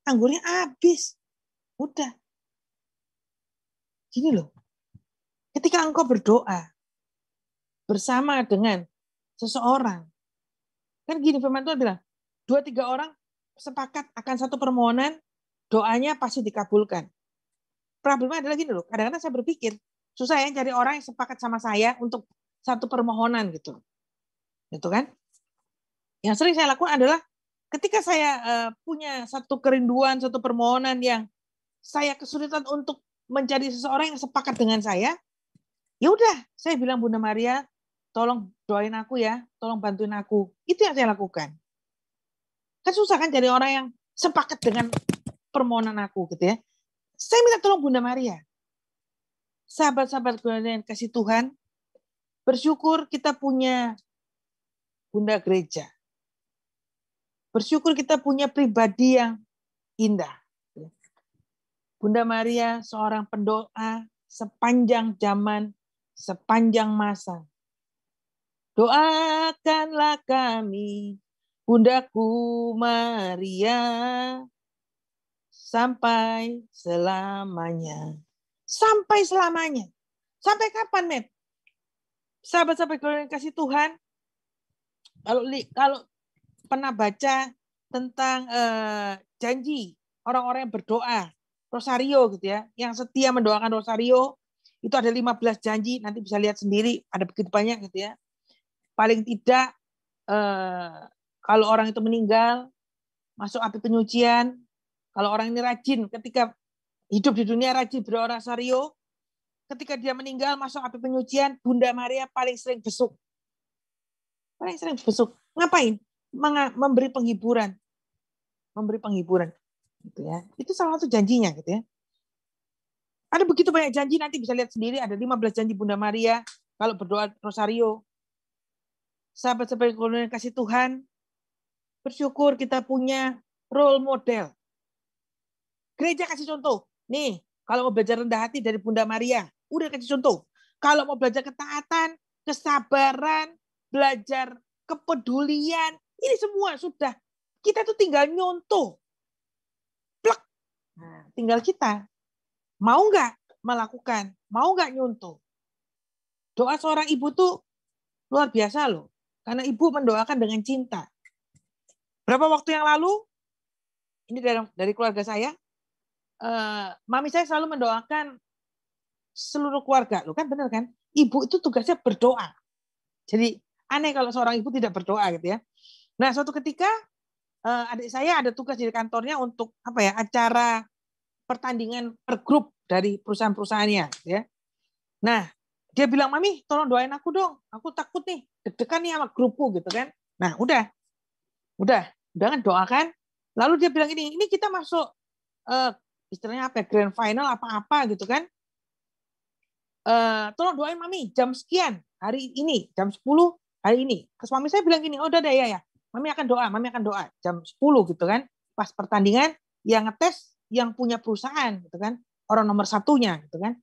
Anggurnya habis. Udah. Gini loh. Ketika engkau berdoa bersama dengan seseorang. Kan gini firman Tuhan bilang, 2-3 orang sepakat akan satu permohonan, doanya pasti dikabulkan. Problemnya adalah gini loh, kadang-kadang saya berpikir, susah ya cari orang yang sepakat sama saya untuk satu permohonan gitu. Gitu kan? Yang sering saya lakukan adalah ketika saya punya satu kerinduan, satu permohonan yang saya kesulitan untuk mencari seseorang yang sepakat dengan saya, ya udah, saya bilang Bunda Maria, tolong doain aku ya, tolong bantuin aku. Itu yang saya lakukan. Kan susah kan cari orang yang sepakat dengan permohonan aku gitu ya. Saya minta tolong Bunda Maria. Sahabat-sahabat yang kasih Tuhan, bersyukur kita punya Bunda Gereja. Bersyukur kita punya pribadi yang indah. Bunda Maria seorang pendoa sepanjang zaman, sepanjang masa. Doakanlah kami, Bundaku Maria, sampai selamanya. Sampai selamanya. Sampai kapan, Met? Sahabat-sahabat yang kasih Tuhan, kalau pernah baca tentang janji orang-orang yang berdoa, rosario gitu ya, yang setia mendoakan rosario, itu ada 15 janji, nanti bisa lihat sendiri, ada begitu banyak gitu ya. Paling tidak, kalau orang itu meninggal, masuk api penyucian, kalau orang ini rajin, ketika hidup di dunia rajin berdoa rosario, ketika dia meninggal, masuk api penyucian, Bunda Maria paling sering besuk. Paling sering besuk. Ngapain? Memberi penghiburan. Memberi penghiburan. Gitu ya. Itu salah satu janjinya gitu ya. Ada begitu banyak janji, nanti bisa lihat sendiri, ada 15 janji Bunda Maria kalau berdoa rosario. Sahabat-sahabat yang kasih Tuhan, bersyukur kita punya role model. Gereja kasih contoh. Nih, kalau mau belajar rendah hati dari Bunda Maria, udah kasih contoh. Kalau mau belajar ketaatan, kesabaran, belajar kepedulian, ini semua sudah. Kita tuh tinggal nyontoh. Plek. Nah, tinggal kita. Mau nggak melakukan? Mau nggak nyontoh? Doa seorang ibu tuh luar biasa loh. Karena ibu mendoakan dengan cinta. Berapa waktu yang lalu, ini dari keluarga saya, mami saya selalu mendoakan seluruh keluarga. Loh kan benar kan? Ibu itu tugasnya berdoa. Jadi aneh kalau seorang ibu tidak berdoa gitu ya. Nah, suatu ketika adik saya ada tugas di kantornya untuk acara pertandingan per grup dari perusahaan-perusahaannya ya. Nah, dia bilang, "Mami, tolong doain aku dong. Aku takut nih, deg-degan nih sama grupku," gitu kan. Nah, udah kan doakan. Lalu dia bilang ini kita masuk istilahnya grand final apa-apa gitu kan. Tolong doain Mami jam sekian hari ini, jam 10 hari ini. Terus mami saya bilang gini, "Oh, udah deh ya. Mami akan doa jam 10 gitu kan. Pas pertandingan yang ngetes yang punya perusahaan gitu kan. Orang nomor satunya gitu kan.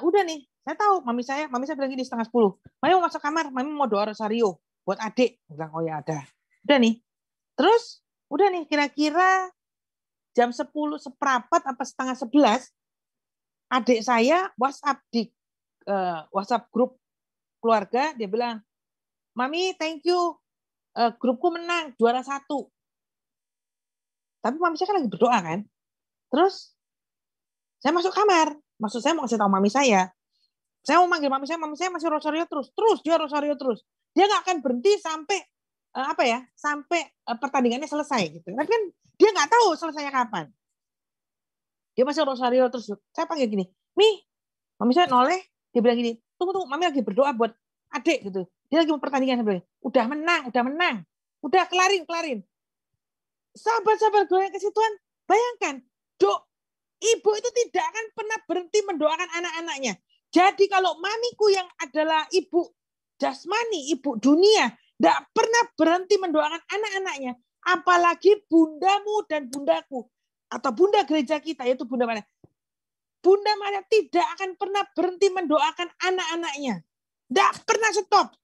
Udah nih, saya tahu mami saya bilang gini 9:30. "Mami mau masuk kamar, Mami mau doa rosario buat adik." Saya bilang, "Oh ya ada." Udah nih. Terus udah nih kira-kira jam 10 seperempat apa setengah 11 adik saya WhatsApp di WhatsApp grup keluarga, dia bilang, "Mami, thank you. Grupku menang, juara 1." Tapi mami saya kan lagi berdoa kan. Terus saya masuk kamar. Maksud saya mau kasih tahu mami saya. Saya mau manggil mami saya masih rosario terus. Dia rosario terus. Dia nggak akan berhenti sampai sampai pertandingannya selesai gitu. Tapi kan dia nggak tahu selesainya kapan. Dia masih rosario terus. Saya panggil gini, "Mi," mami saya noleh, dia bilang gini, tunggu, mami lagi berdoa buat adik gitu. Dia lagi mau pertandingan, saya bilang, udah menang. Udah kelarin. Sahabat-sahabat gue yang kasih Tuhan, bayangkan, ibu itu tidak akan pernah berhenti mendoakan anak-anaknya. Jadi kalau mamiku yang adalah ibu jasmani, ibu dunia, tidak pernah berhenti mendoakan anak-anaknya. Apalagi bundamu dan bundaku. Atau bunda gereja kita, yaitu Bunda Maria. Bunda Maria tidak akan pernah berhenti mendoakan anak-anaknya. Tidak pernah stop.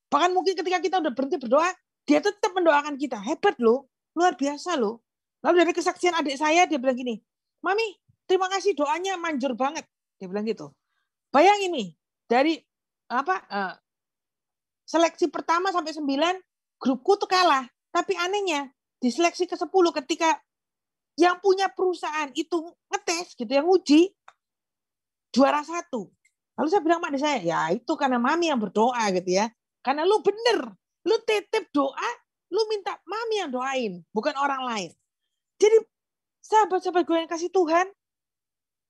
Bahkan mungkin ketika kita udah berhenti berdoa, dia tetap mendoakan kita. Hebat loh. Luar biasa loh. Lalu dari kesaksian adik saya, dia bilang gini, "Mami, terima kasih doanya manjur banget." Dia bilang gitu. Bayangin nih, dari seleksi pertama sampai 9, grupku tuh kalah. Tapi anehnya, di seleksi ke-10 ketika yang punya perusahaan itu ngetes gitu, yang uji, juara 1. Lalu saya bilang sama adik saya, ya itu karena mami yang berdoa gitu ya. Karena lu bener, lu titip doa, Lu minta mami yang doain, bukan orang lain. Jadi sahabat-sahabat gue yang kasih Tuhan,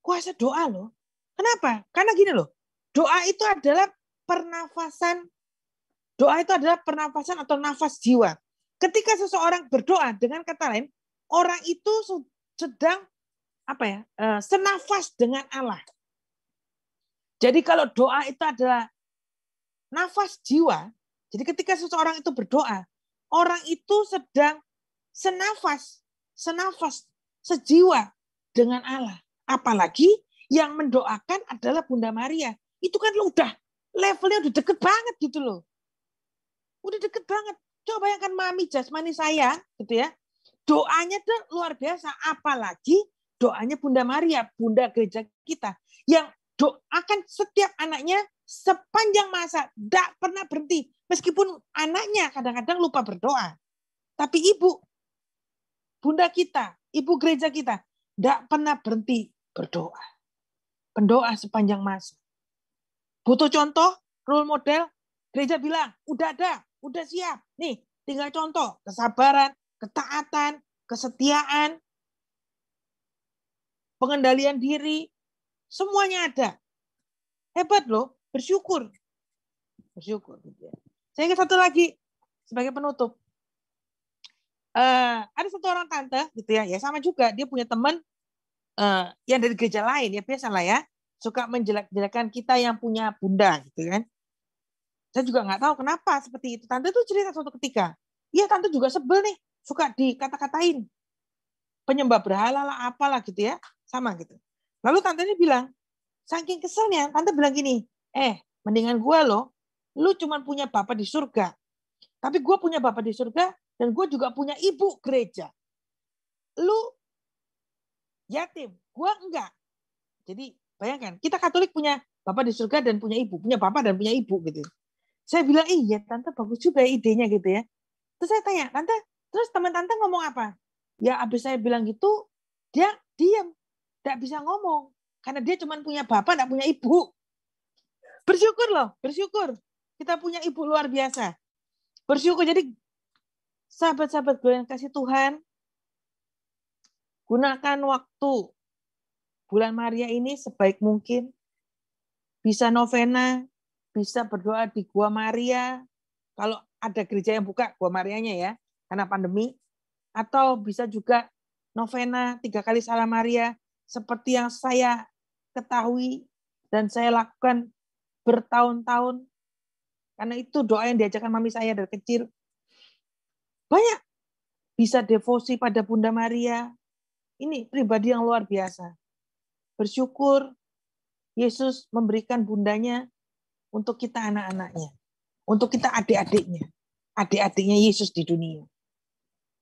kuasa doa loh. Kenapa? Karena gini loh, doa itu adalah pernafasan, doa itu adalah pernafasan atau nafas jiwa. Ketika seseorang berdoa, dengan kata lain, orang itu sedang senafas dengan Allah. Jadi kalau doa itu adalah nafas jiwa, jadi ketika seseorang itu berdoa, orang itu sedang senafas, sejiwa dengan Allah. Apalagi yang mendoakan adalah Bunda Maria. Itu kan udah levelnya udah deket banget gitu loh. Udah deket banget. Coba bayangkan mami jasmani saya gitu ya. Doanya tuh luar biasa. Apalagi doanya Bunda Maria, Bunda gereja kita. Yang doakan setiap anaknya sepanjang masa. Tidak pernah berhenti. Meskipun anaknya kadang-kadang lupa berdoa. Tapi ibu, Bunda kita, ibu gereja kita, tidak pernah berhenti berdoa. Pendoa sepanjang masa. Butuh contoh, role model, gereja bilang, udah ada, udah siap. Nih, tinggal contoh, kesabaran, ketaatan, kesetiaan, pengendalian diri, semuanya ada. Hebat loh, bersyukur. Bersyukur. Saya ingat satu lagi, sebagai penutup. Ada satu orang tante, gitu ya sama juga, dia punya teman yang dari gereja lain, ya biasalah ya, suka menjelek-jelekan kita yang punya bunda, gitu kan. Saya juga nggak tahu kenapa seperti itu. Tante tuh cerita suatu ketika, iya tante juga sebel nih, suka dikata-katain, penyembah berhala lah, apalah gitu ya, sama gitu. Lalu tante ini bilang, saking keselnya, tante bilang gini, mendingan gue loh, lu cuma punya Bapa di surga, tapi gue punya Bapa di surga, dan gue juga punya ibu gereja. Lu yatim, gue enggak. Jadi bayangkan, kita Katolik punya Bapa di surga dan punya ibu, punya Bapa dan punya ibu gitu. Saya bilang, iya tante bagus juga idenya gitu ya. Terus saya tanya, tante, terus teman tante ngomong apa? Ya abis saya bilang gitu, dia diam, tidak bisa ngomong. Karena dia cuma punya Bapa, tidak punya ibu. Bersyukur loh, bersyukur. Kita punya ibu luar biasa. Bersyukur, jadi sahabat-sahabat gue yang kasih Tuhan, gunakan waktu bulan Maria ini sebaik mungkin. Bisa novena, bisa berdoa di Gua Maria. Kalau ada gereja yang buka Gua Marianya ya, karena pandemi. Atau bisa juga novena 3 kali Salam Maria. Seperti yang saya ketahui dan saya lakukan bertahun-tahun. Karena itu doa yang diajarkan mami saya dari kecil. Banyak. Bisa devosi pada Bunda Maria. Ini pribadi yang luar biasa. Bersyukur Yesus memberikan bundanya untuk kita anak-anaknya. Untuk kita adik-adiknya. Adik-adiknya Yesus di dunia.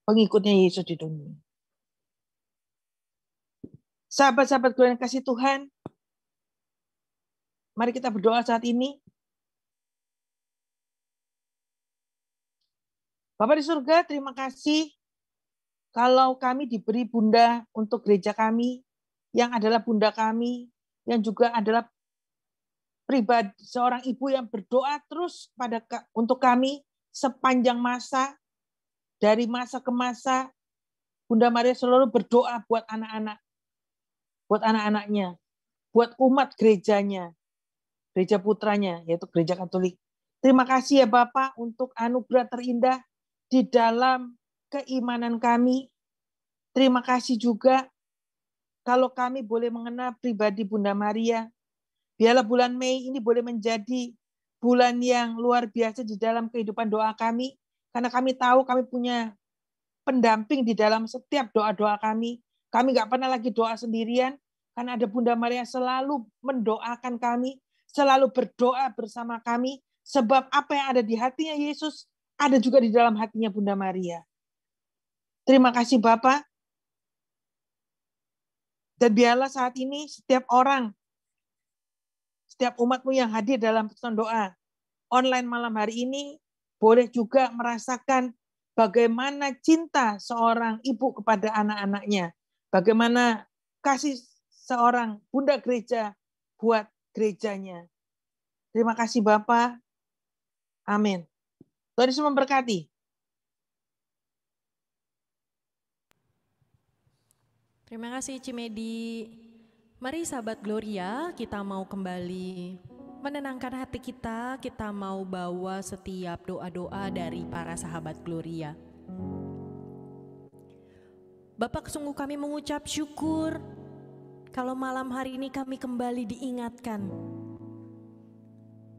Pengikutnya Yesus di dunia. Sahabat-sahabat gue yang kasih Tuhan, mari kita berdoa saat ini. Bapa di surga, terima kasih kalau kami diberi bunda untuk gereja kami, yang adalah bunda kami, yang juga adalah pribadi seorang ibu yang berdoa terus untuk kami sepanjang masa, dari masa ke masa. Bunda Maria selalu berdoa buat anak-anak, buat anak-anaknya, buat umat gerejanya, gereja putranya, yaitu gereja Katolik. Terima kasih ya Bapak untuk anugerah terindah di dalam keimanan kami. Terima kasih juga kalau kami boleh mengenal pribadi Bunda Maria. Biarlah bulan Mei ini boleh menjadi bulan yang luar biasa di dalam kehidupan doa kami. Karena kami tahu kami punya pendamping di dalam setiap doa-doa kami. Kami nggak pernah lagi doa sendirian. Karena ada Bunda Maria selalu mendoakan kami. Selalu berdoa bersama kami. Sebab apa yang ada di hatinya Yesus, ada juga di dalam hatinya Bunda Maria. Terima kasih Bapak. Dan biarlah saat ini setiap orang, setiap umatmu yang hadir dalam persekutuan doa online malam hari ini, boleh juga merasakan bagaimana cinta seorang ibu kepada anak-anaknya. Bagaimana kasih seorang bunda gereja buat gerejanya. Terima kasih Bapak. Amin. Tuhan Yesus memberkati. Terima kasih Cimedi. Mari sahabat Gloria, kita mau kembali menenangkan hati kita mau bawa setiap doa-doa dari para sahabat Gloria. Bapak, sungguh kami mengucap syukur kalau malam hari ini kami kembali diingatkan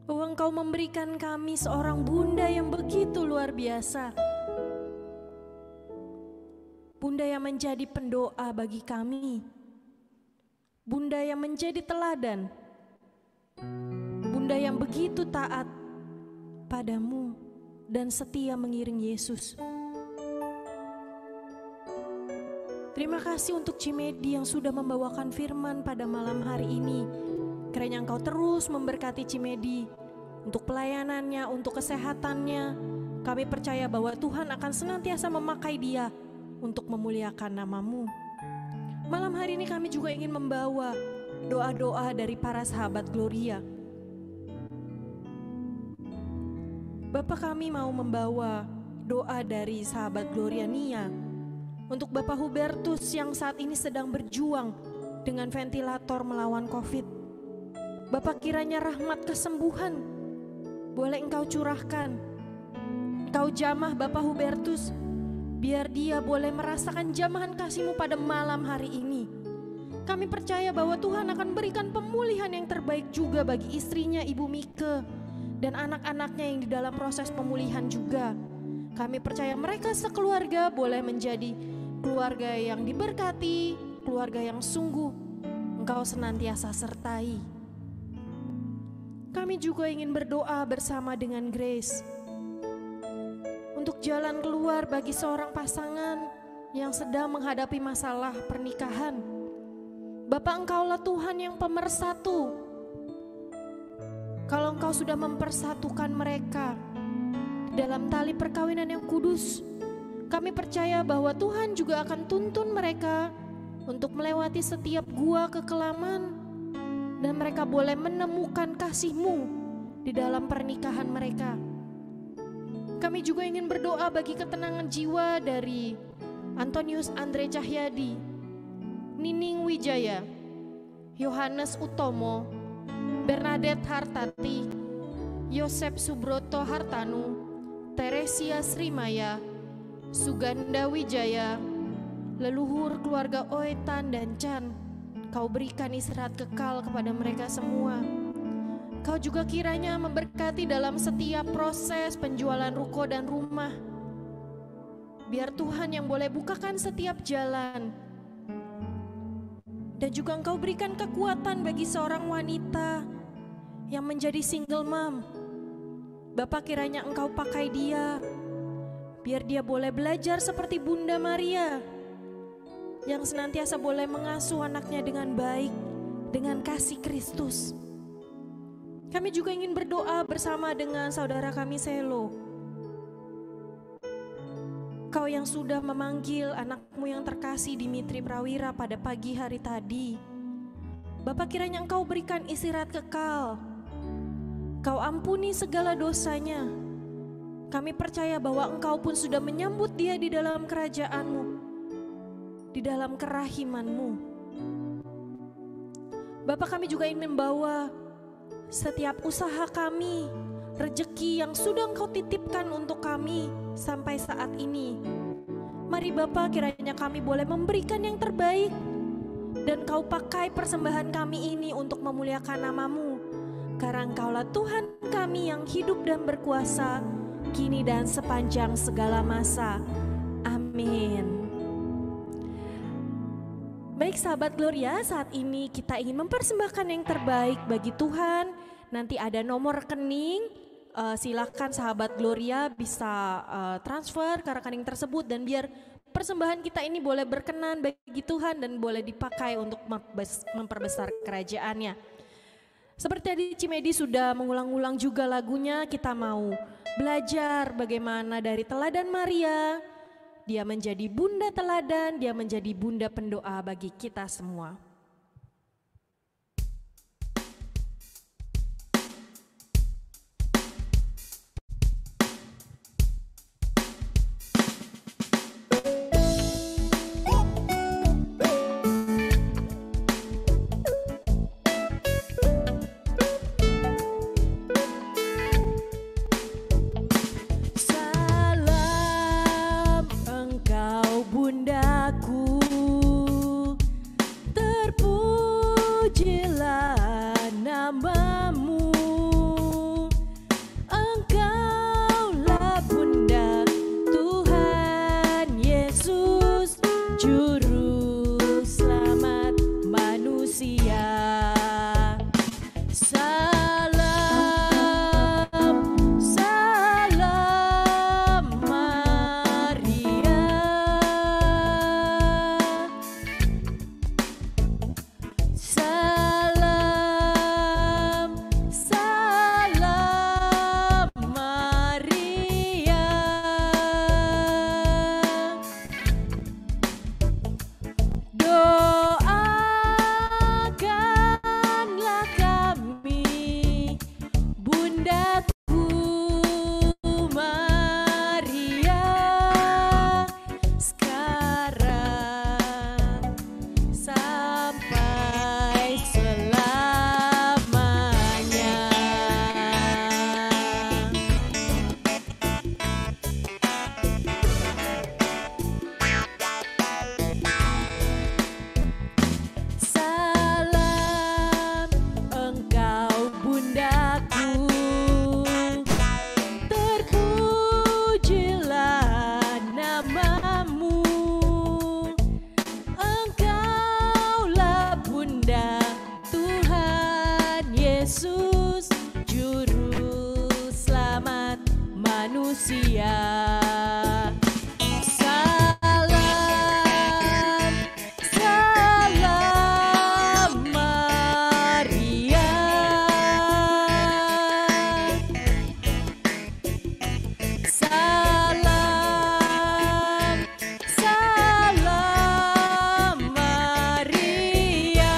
bahwa Engkau memberikan kami seorang bunda yang begitu luar biasa. Bunda yang menjadi pendoa bagi kami. Bunda yang menjadi teladan. Bunda yang begitu taat padamu dan setia mengiring Yesus. Terima kasih untuk Cimedi yang sudah membawakan firman pada malam hari ini. Kiranya Engkau terus memberkati Cimedi untuk pelayanannya, untuk kesehatannya. Kami percaya bahwa Tuhan akan senantiasa memakai dia untuk memuliakan nama-Mu. Malam hari ini kami juga ingin membawa doa-doa dari para sahabat Gloria. Bapak, kami mau membawa doa dari sahabat Gloria Nia untuk Bapak Hubertus yang saat ini sedang berjuang dengan ventilator melawan COVID. Bapak, kiranya rahmat kesembuhan boleh Engkau curahkan. Engkau jamah Bapak Hubertus, biar dia boleh merasakan jamahan kasih-Mu pada malam hari ini. Kami percaya bahwa Tuhan akan berikan pemulihan yang terbaik juga bagi istrinya Ibu Mike dan anak-anaknya yang di dalam proses pemulihan juga. Kami percaya mereka sekeluarga boleh menjadi keluarga yang diberkati, keluarga yang sungguh Engkau senantiasa sertai. Kami juga ingin berdoa bersama dengan Grace untuk jalan keluar bagi seorang pasangan yang sedang menghadapi masalah pernikahan. Bapak, Engkaulah Tuhan yang pemersatu. Kalau Engkau sudah mempersatukan mereka dalam tali perkawinan yang kudus, kami percaya bahwa Tuhan juga akan tuntun mereka untuk melewati setiap gua kekelaman dan mereka boleh menemukan kasih-Mu di dalam pernikahan mereka. Kami juga ingin berdoa bagi ketenangan jiwa dari Antonius Andre Cahyadi, Nining Wijaya, Yohanes Utomo, Bernadette Hartati, Yosep Subroto Hartanu, Teresia Srimaya, Suganda Wijaya, leluhur keluarga Oetan dan Chan. Kau berikan istirahat kekal kepada mereka semua. Kau juga kiranya memberkati dalam setiap proses penjualan ruko dan rumah. Biar Tuhan yang boleh bukakan setiap jalan. Dan juga Engkau berikan kekuatan bagi seorang wanita yang menjadi single mom. Bapak, kiranya Engkau pakai dia. Biar dia boleh belajar seperti Bunda Maria yang senantiasa boleh mengasuh anaknya dengan baik, dengan kasih Kristus. Kami juga ingin berdoa bersama dengan saudara kami Selo. Kau yang sudah memanggil anakmu yang terkasih Dimitri Prawira pada pagi hari tadi. Bapak, kiranya Engkau berikan istirahat kekal. Kau ampuni segala dosanya. Kami percaya bahwa Engkau pun sudah menyambut dia di dalam kerajaan-Mu, di dalam kerahiman-Mu. Bapak, kami juga ingin membawa setiap usaha kami, rejeki yang sudah Engkau titipkan untuk kami sampai saat ini. Mari Bapak, kiranya kami boleh memberikan yang terbaik dan Kau pakai persembahan kami ini untuk memuliakan nama-Mu. Karena Engkaulah Tuhan kami yang hidup dan berkuasa, kini dan sepanjang segala masa. Amin. Baik sahabat Gloria, saat ini kita ingin mempersembahkan yang terbaik bagi Tuhan. Nanti ada nomor rekening, silakan sahabat Gloria bisa transfer ke rekening tersebut dan biar persembahan kita ini boleh berkenan bagi Tuhan dan boleh dipakai untuk memperbesar kerajaannya. Seperti tadi Cimedi sudah mengulang-ulang juga lagunya, kita mau belajar bagaimana dari teladan Maria. Dia menjadi bunda teladan, dia menjadi bunda pendoa bagi kita semua. manusia. Salam, salam Maria. Salam, salam Maria.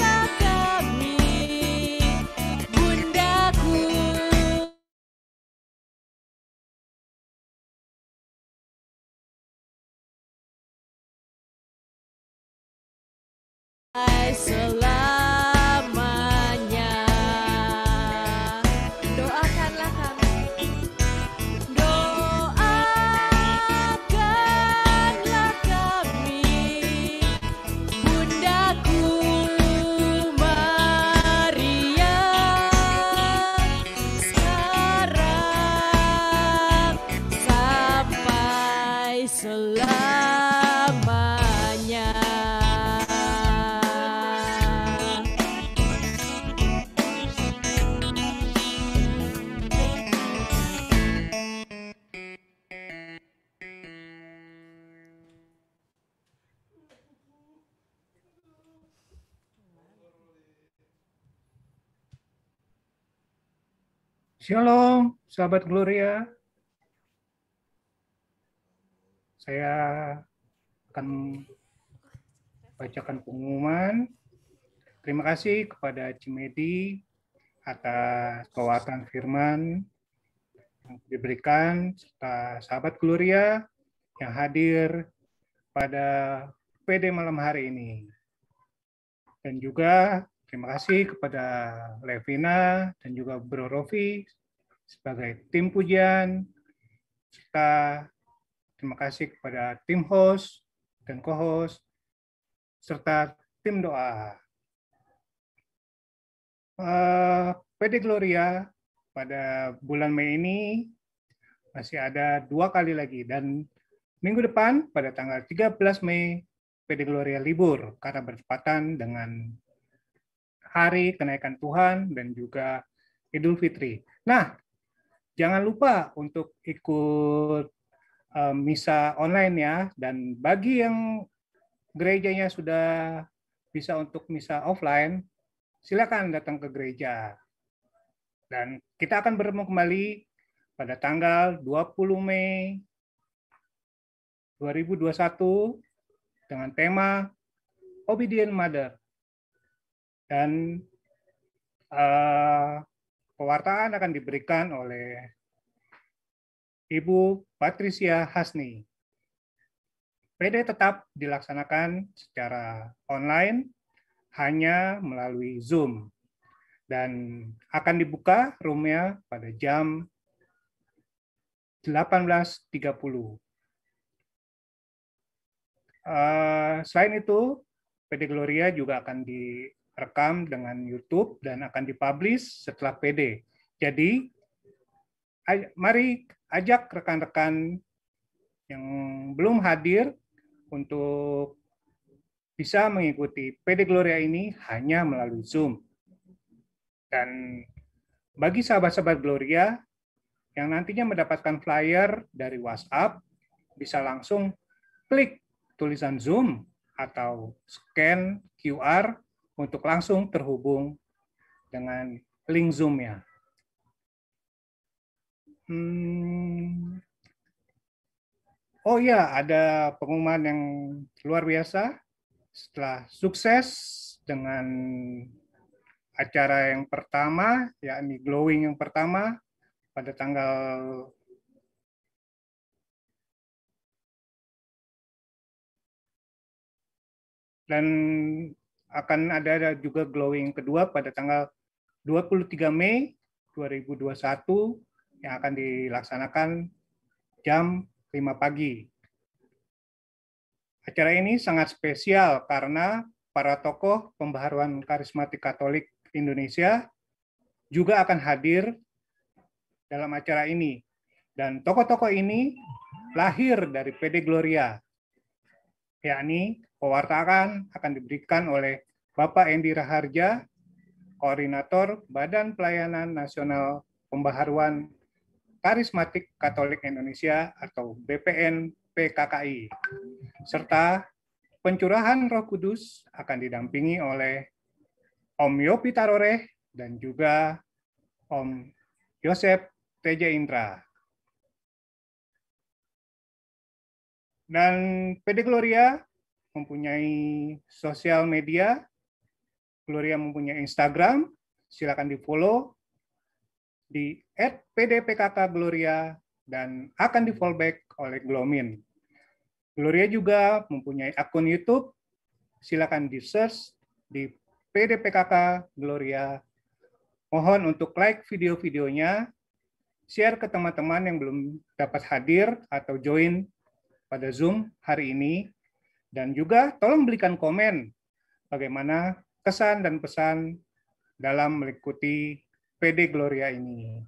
Doakanlah kami, Bundaku. Selamanya. Doakanlah kami. Doakanlah kami, Bundaku Maria. Sekarang sampai selamanya. Shalom, sahabat Gloria. Saya akan bacakan pengumuman. Terima kasih kepada Cimedi atas pewataan firman yang diberikan, serta sahabat Gloria yang hadir pada PD malam hari ini. Dan juga terima kasih kepada Levina dan juga Bro Rofi sebagai tim pujian, serta terima kasih kepada tim host dan co-host, serta tim doa. PD Gloria pada bulan Mei ini masih ada 2 kali lagi, dan minggu depan pada tanggal 13 Mei PD Gloria libur karena bertepatan dengan hari kenaikan Tuhan dan juga Idul Fitri. Nah, jangan lupa untuk ikut misa online ya, dan bagi yang gerejanya sudah bisa untuk misa offline, silakan datang ke gereja. Dan kita akan bertemu kembali pada tanggal 20 Mei 2021 dengan tema Obedient Mother. Dan pewartaan akan diberikan oleh Ibu Patricia Hasni. PD tetap dilaksanakan secara online, hanya melalui Zoom. Dan akan dibuka roomnya pada jam 18.30. Selain itu, PD Gloria juga akan direkam dengan YouTube dan akan dipublish setelah PD. Jadi, mari ajak rekan-rekan yang belum hadir untuk bisa mengikuti PD Gloria ini hanya melalui Zoom. Dan bagi sahabat-sahabat Gloria yang nantinya mendapatkan flyer dari WhatsApp, bisa langsung klik tulisan Zoom atau scan QR untuk langsung terhubung dengan link Zoom-nya. Oh ya, ada pengumuman yang luar biasa. Setelah sukses dengan acara yang pertama, yakni Glowing yang pertama, pada tanggal dan akan ada juga Glowing kedua pada tanggal 23 Mei 2021 yang akan dilaksanakan jam 5 pagi. Acara ini sangat spesial karena para tokoh pembaharuan karismatik Katolik Indonesia juga akan hadir dalam acara ini. Dan tokoh-tokoh ini lahir dari PD Gloria, yakni Pewartaan akan diberikan oleh Bapak Endi Raharja, Koordinator Badan Pelayanan Nasional Pembaharuan Karismatik Katolik Indonesia atau BPN PKKI, serta pencurahan Roh Kudus akan didampingi oleh Om Yopi Taroreh dan juga Om Yosef Teja Indra. Dan PD Gloria mempunyai sosial media. Gloria mempunyai Instagram, silakan di-follow di @pdpkkgloria dan akan di-fallback oleh Glomin. Gloria juga mempunyai akun YouTube, silakan di-search di PDPKK Gloria. Mohon untuk like video-videonya, share ke teman-teman yang belum dapat hadir atau join pada Zoom hari ini, dan juga tolong berikan komen bagaimana kesan dan pesan dalam mengikuti PD Gloria ini.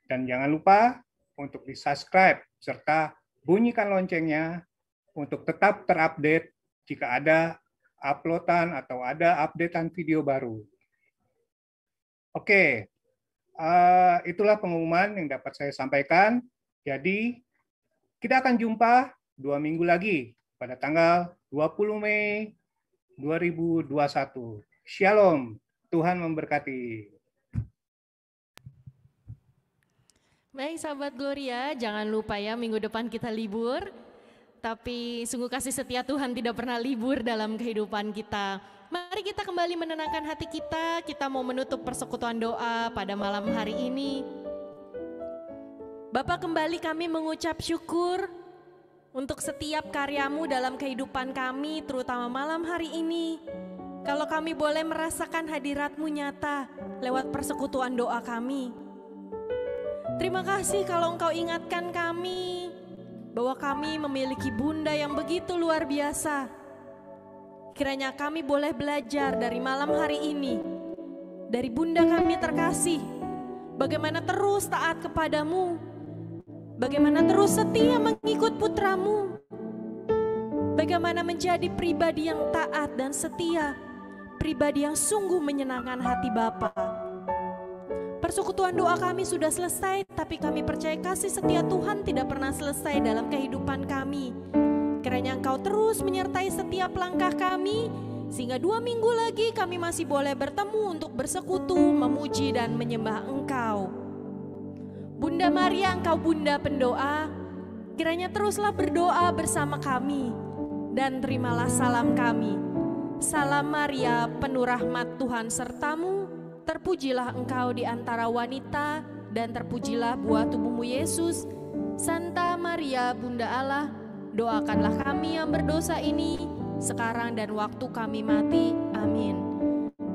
Dan jangan lupa untuk di-subscribe serta bunyikan loncengnya untuk tetap terupdate jika ada uploadan atau ada updatean video baru. Oke, itulah pengumuman yang dapat saya sampaikan. Jadi, kita akan jumpa 2 minggu lagi pada tanggal 20 Mei 2021. Shalom, Tuhan memberkati. Baik sahabat Gloria, jangan lupa ya minggu depan kita libur. Tapi sungguh kasih setia Tuhan tidak pernah libur dalam kehidupan kita. Mari kita kembali menenangkan hati kita mau menutup persekutuan doa pada malam hari ini. Bapa, kembali kami mengucap syukur untuk setiap karyamu dalam kehidupan kami, terutama malam hari ini. Kalau kami boleh merasakan hadirat-Mu nyata lewat persekutuan doa kami. Terima kasih kalau Engkau ingatkan kami bahwa kami memiliki Bunda yang begitu luar biasa. Kiranya kami boleh belajar dari malam hari ini, dari Bunda kami terkasih, bagaimana terus taat kepadamu, bagaimana terus setia mengikut putramu, bagaimana menjadi pribadi yang taat dan setia, pribadi yang sungguh menyenangkan hati Bapa. Persekutuan doa kami sudah selesai, tapi kami percaya kasih setia Tuhan tidak pernah selesai dalam kehidupan kami. Kiranya Engkau terus menyertai setiap langkah kami, sehingga 2 minggu lagi kami masih boleh bertemu untuk bersekutu, memuji dan menyembah Engkau. Bunda Maria, Engkau Bunda pendoa, kiranya teruslah berdoa bersama kami, dan terimalah salam kami. Salam Maria, penuh rahmat Tuhan sertamu, terpujilah Engkau di antara wanita, dan terpujilah buah tubuhmu Yesus. Santa Maria, Bunda Allah, doakanlah kami yang berdosa ini, sekarang dan waktu kami mati. Amin.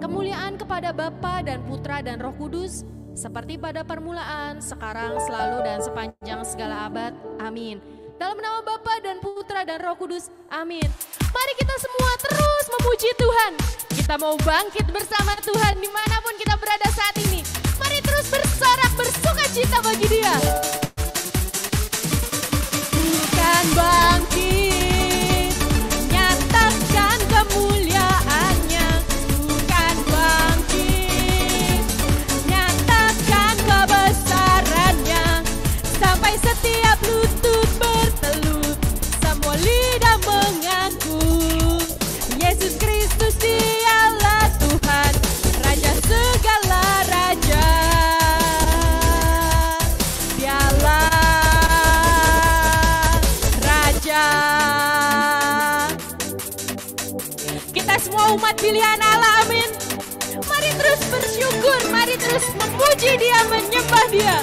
Kemuliaan kepada Bapa dan Putra dan Roh Kudus, seperti pada permulaan, sekarang, selalu, dan sepanjang segala abad. Amin. Dalam nama Bapa dan Putra dan Roh Kudus. Amin. Mari kita semua terus memuji Tuhan. Kita mau bangkit bersama Tuhan dimanapun kita berada saat ini. Mari terus bersorak bersukacita bagi Dia. Bukan bangkit, nyatakan kemuliaan-Nya. Bukan bangkit, nyatakan kebesaran-Nya. Sampai setiap lutut bertelut, semua lidah mengaku Yesus Kristus Dialah Tuhan, Raja segala raja. Dialah Raja. Kita semua umat pilihan Allah, amin. Mari terus bersyukur, mari terus memuji Dia, menyembah Dia.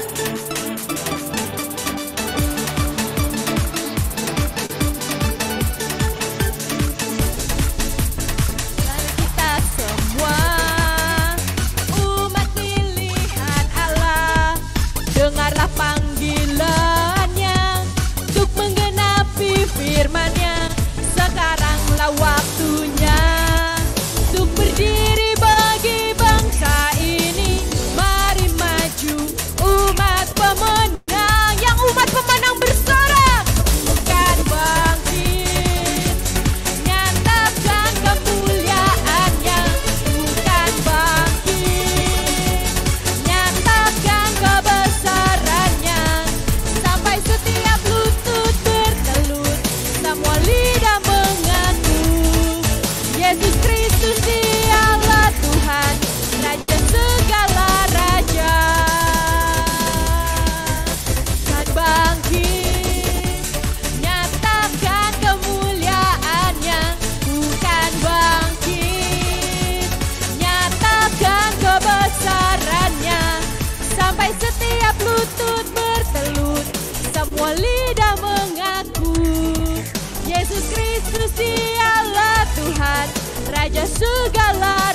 Dengarlah panggilannya untuk menggenapi firman-Nya. Sekaranglah waktunya untuk berdiri bagi bangsa ini. Mari maju umat Raja segala